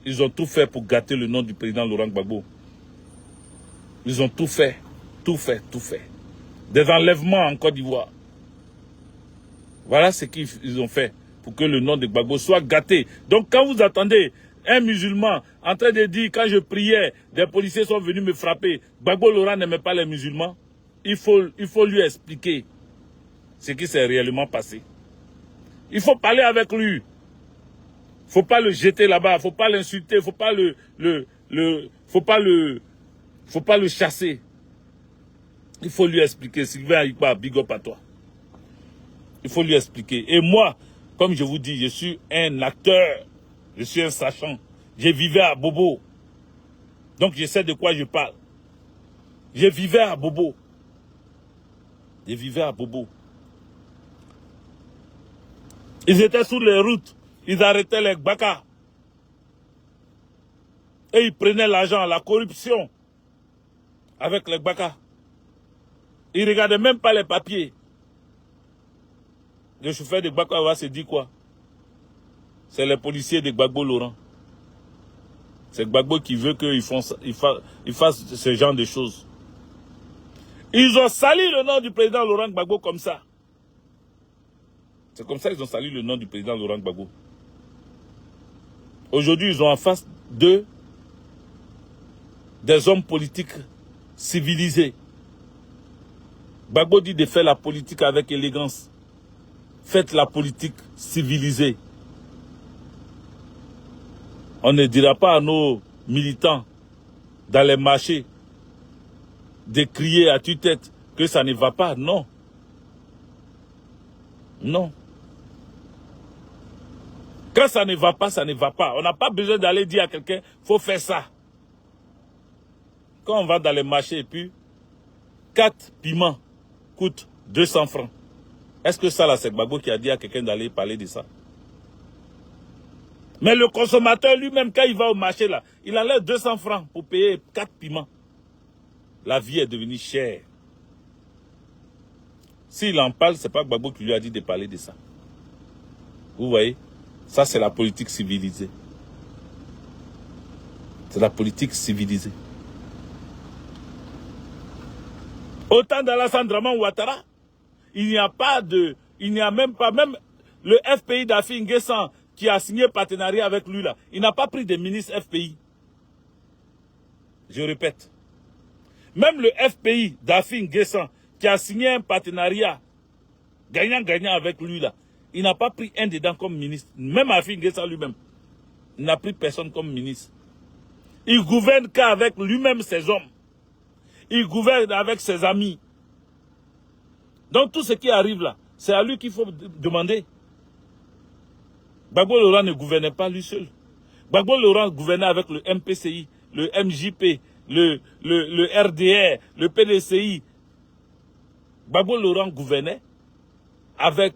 Ils ont tout fait pour gâter le nom du président Laurent Gbagbo. Ils ont tout fait, tout fait, tout fait. Des enlèvements en Côte d'Ivoire. Voilà ce qu'ils ont fait pour que le nom de Gbagbo soit gâté. Donc quand vous attendez un musulman en train de dire, quand je priais, des policiers sont venus me frapper, Gbagbo Laurent n'aimait pas les musulmans, il faut lui expliquer ce qui s'est réellement passé. Il faut parler avec lui. Faut pas le jeter là-bas, faut pas l'insulter, faut pas faut pas le chasser. Il faut lui expliquer, Sylvain Aïkba, big up à toi. Il faut lui expliquer. Et moi, comme je vous dis, je suis un acteur, je suis un sachant. Je vivais à Bobo. Donc je sais de quoi je parle. Je vivais à Bobo. Je vivais à Bobo. Ils étaient sur les routes. Ils arrêtaient les Gbaka. Et ils prenaient l'argent, la corruption. Avec les Gbaka. Ils ne regardaient même pas les papiers. Le chauffeur de Gbaka va se dire quoi? C'est les policiers de Gbagbo Laurent. C'est Gbagbo qui veut qu'ils fassent ce genre de choses. Ils ont sali le nom du président Laurent Gbagbo comme ça. C'est comme ça qu'ils ont sali le nom du président Laurent Gbagbo. Aujourd'hui, ils ont en face d'eux des hommes politiques civilisés. Gbagbo dit de faire la politique avec élégance. Faites la politique civilisée. On ne dira pas à nos militants dans les marchés de crier à tue-tête que ça ne va pas. Non. Non. Quand ça ne va pas, ça ne va pas. On n'a pas besoin d'aller dire à quelqu'un, il faut faire ça. Quand on va dans les marchés et puis 4 piments coûtent 200 francs. Est-ce que ça là, c'est Gbagbo qui a dit à quelqu'un d'aller parler de ça? Mais le consommateur lui-même, quand il va au marché là, il enlève 200 francs pour payer 4 piments. La vie est devenue chère. S'il en parle, c'est pas Gbagbo qui lui a dit de parler de ça. Vous voyez? Ça, c'est la politique civilisée. C'est la politique civilisée. Autant d'Alassane Draman Ouattara, il n'y a même pas, même le FPI d'Afi N'Guessan qui a signé partenariat avec lui là, il n'a pas pris de ministre FPI. Je répète. Même le FPI d'Afi N'Guessan qui a signé un partenariat gagnant-gagnant avec lui là, il n'a pas pris un dedans comme ministre. Même Afi N'Guessan lui-même, il n'a pris personne comme ministre. Il gouverne qu'avec lui-même ses hommes. Il gouverne avec ses amis. Donc tout ce qui arrive là, c'est à lui qu'il faut demander. Gbagbo Laurent ne gouvernait pas lui seul. Gbagbo Laurent gouvernait avec le MPCI, le MJP, le RDR, le PDCI. Gbagbo Laurent gouvernait avec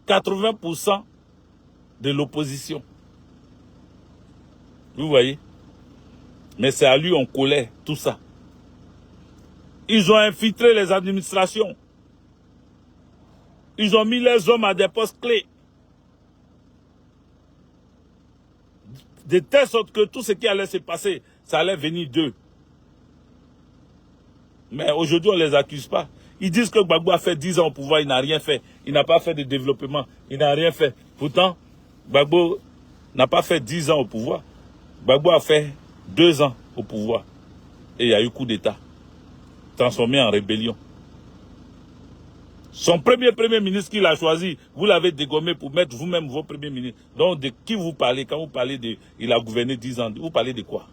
80% de l'opposition. Vous voyez? Mais c'est à lui on collait tout ça. Ils ont infiltré les administrations. Ils ont mis les hommes à des postes clés. De telle sorte que tout ce qui allait se passer, ça allait venir d'eux. Mais aujourd'hui, on ne les accuse pas. Ils disent que Gbagbo a fait 10 ans au pouvoir, il n'a rien fait. Il n'a pas fait de développement, il n'a rien fait. Pourtant, Gbagbo n'a pas fait 10 ans au pouvoir. Gbagbo a fait 2 ans au pouvoir. Et il y a eu coup d'État, transformé en rébellion. Son premier ministre qu'il a choisi, vous l'avez dégommé pour mettre vous-même vos premiers ministres. Donc, de qui vous parlez quand vous parlez de... Il a gouverné 10 ans. Vous parlez de quoi?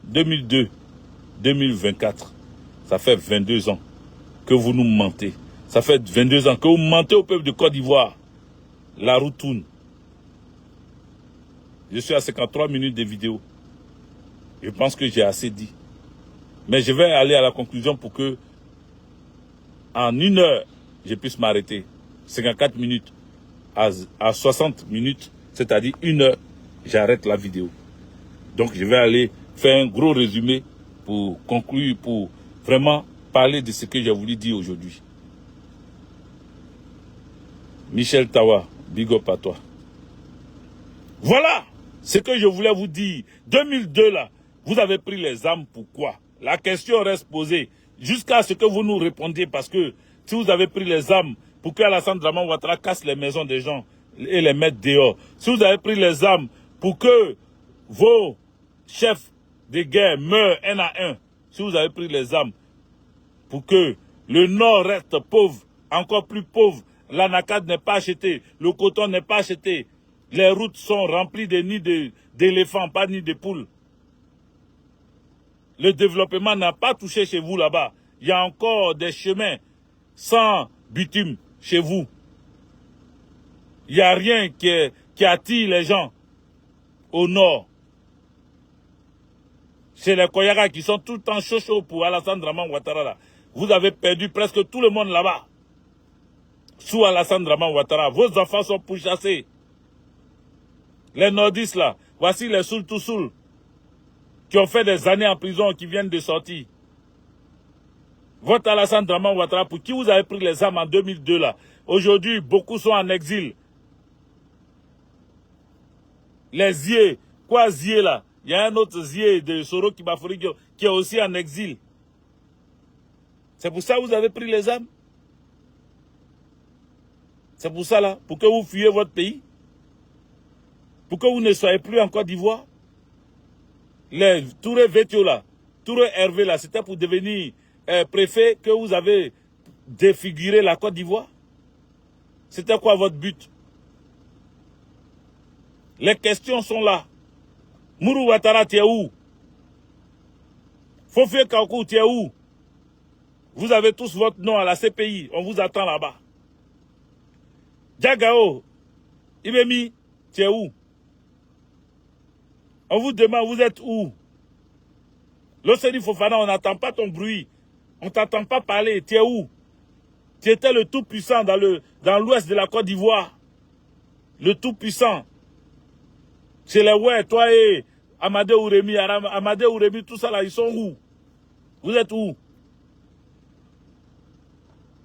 2002, 2024, ça fait 22 ans que vous nous mentez. Ça fait 22 ans que vous mentez au peuple de Côte d'Ivoire. La roue tourne. Je suis à 53 minutes de vidéo. Je pense que j'ai assez dit. Mais je vais aller à la conclusion pour que en 1 heure, je puisse m'arrêter. 54 minutes à 60 minutes, c'est-à-dire 1 heure, j'arrête la vidéo. Donc je vais aller faire un gros résumé pour conclure, pour vraiment parler de ce que j'ai voulu dire aujourd'hui. Michel Tawa, big up à toi. Voilà ce que je voulais vous dire. 2002 là, vous avez pris les armes pourquoi? La question reste posée. Jusqu'à ce que vous nous répondiez, parce que si vous avez pris les armes pour que Alassane Draman Ouattara casse les maisons des gens et les mette dehors, si vous avez pris les armes pour que vos chefs de guerre meurent un à un, si vous avez pris les armes pour que le Nord reste pauvre, encore plus pauvre, l'anacade n'est pas acheté, le coton n'est pas acheté. Les routes sont remplies de nids d'éléphants, pas de nids de poules. Le développement n'a pas touché chez vous là-bas. Il y a encore des chemins sans bitume chez vous. Il n'y a rien qui attire les gens au nord. C'est les Koyaga qui sont tout le temps chaud pour Alassane Draman Ouattara là. Vous avez perdu presque tout le monde là-bas. Sous Alassane Draman Ouattara. Vos enfants sont pourchassés. Les nordistes là, voici les Soul to Soul qui ont fait des années en prison, qui viennent de sortir. Votre Alassane Draman Ouattara, pour qui vous avez pris les armes en 2002 là. Aujourd'hui, beaucoup sont en exil. Les Zié, quoi Zié là? Il y a un autre Zié de Soro Kibafori qui est aussi en exil. C'est pour ça que vous avez pris les armes? C'est pour ça là, pour que vous fuyez votre pays? Pour que vous ne soyez plus en Côte d'Ivoire? Les Touré Vétio là, Touré Hervé là, c'était pour devenir préfet que vous avez défiguré la Côte d'Ivoire? C'était quoi votre but? Les questions sont là. Mourou Ouattara, tu es où? Fofie Kakou, tu es où? Vous avez tous votre nom à la CPI. On vous attend là-bas. Diagao, Ibemi, tu es où? On vous demande, vous êtes où? L'Océanie Fofana, on n'entend pas ton bruit. On ne t'entend pas parler. Tu es où? Tu étais le tout-puissant dans l'ouest de la Côte d'Ivoire. Le tout-puissant. C'est les ouais, toi et Amadé Ouremi, tout ça là, ils sont où? Vous êtes où?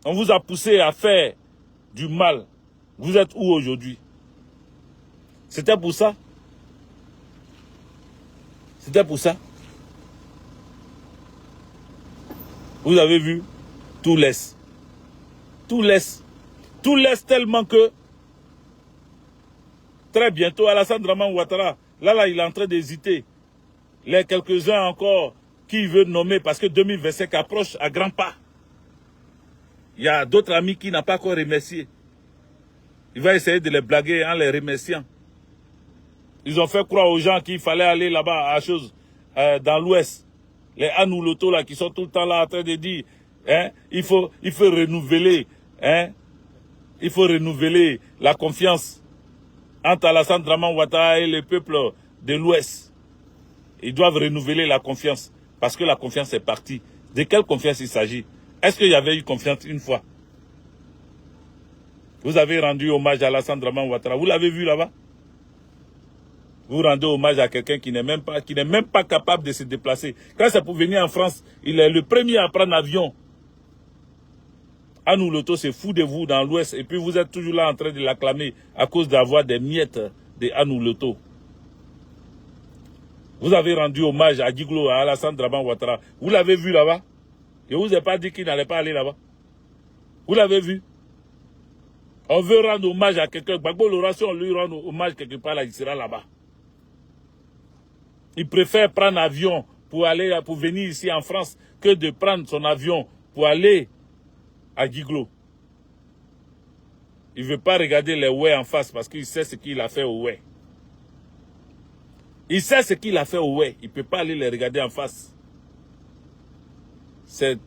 On vous a poussé à faire du mal. Vous êtes où aujourd'hui? C'était pour ça? C'était pour ça? Vous avez vu? Tout laisse. Tout laisse. Tout laisse tellement que très bientôt, Alassane Draman Ouattara, là, il est en train d'hésiter. Les quelques-uns encore qui veut nommer parce que 2025 approche à grands pas. Il y a d'autres amis qui n'ont pas encore remercié. Il va essayer de les blaguer en les remerciant. Ils ont fait croire aux gens qu'il fallait aller là-bas à chose, dans l'ouest. Les Anouloto là qui sont tout le temps là en train de dire, hein, il faut renouveler, hein, il faut renouveler la confiance entre Alassane Draman Ouattara et le peuple de l'ouest. Ils doivent renouveler la confiance parce que la confiance est partie. De quelle confiance il s'agit? Est-ce qu'il y avait eu confiance une fois? Vous avez rendu hommage à Alassane Draman Ouattara. Vous l'avez vu là-bas? Vous rendez hommage à quelqu'un qui n'est même pas capable de se déplacer. Quand c'est pour venir en France, il est le premier à prendre l'avion. Anouloto se fout de vous dans l'ouest et puis vous êtes toujours là en train de l'acclamer à cause d'avoir des miettes de Anouloto. Vous avez rendu hommage à Giglo, à Alassane Draman Ouattara. Vous l'avez vu là-bas? Je ne vous ai pas dit qu'il n'allait pas aller là-bas. Vous l'avez vu? On veut rendre hommage à quelqu'un. Gbagbo Laurent, si on lui rend hommage quelque part là, il sera là-bas. Il préfère prendre l'avion pour venir ici en France que de prendre son avion pour aller à Giglo. Il ne veut pas regarder les ouais en face parce qu'il sait ce qu'il a fait au ouais. Il sait ce qu'il a fait au ouais. Il ne peut pas aller les regarder en face. C'est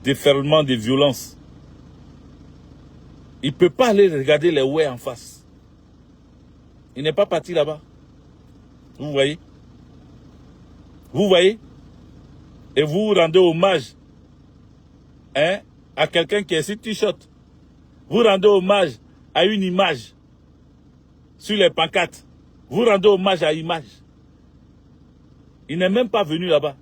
déferlement de violence. Il ne peut pas aller regarder les ouais en face. Il n'est pas parti là-bas. Vous voyez? Vous voyez? Et vous rendez hommage, hein, à quelqu'un qui est sur t-shirt. Vous rendez hommage à une image sur les pancartes. Vous rendez hommage à l'image. Il n'est même pas venu là-bas.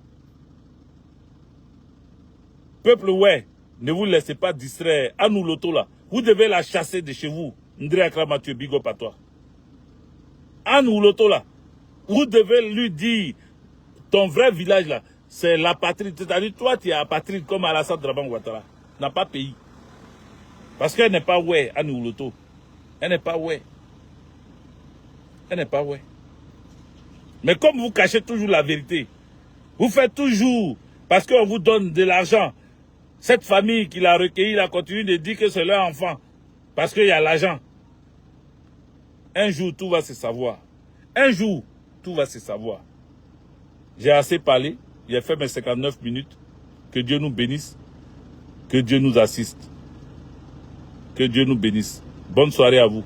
Peuple, ouais, ne vous laissez pas distraire. Anouloto là, vous devez la chasser de chez vous. Ndré Akra Mathieu, big up à toi. Anouloto là, vous devez lui dire, ton vrai village là, c'est la patrie. C'est-à-dire, toi, tu es apatride comme Alassane Draman Ouattara. N'a pas pays. Parce qu'elle n'est pas ouais, Anouloto. Elle n'est pas ouais. Elle n'est pas ouais. Mais comme vous cachez toujours la vérité, vous faites toujours, parce qu'on vous donne de l'argent, cette famille qui l'a recueilli, il a continué de dire que c'est leur enfant. Parce qu'il y a l'argent. Un jour, tout va se savoir. Un jour, tout va se savoir. J'ai assez parlé. J'ai fait mes 59 minutes. Que Dieu nous bénisse. Que Dieu nous assiste. Que Dieu nous bénisse. Bonne soirée à vous.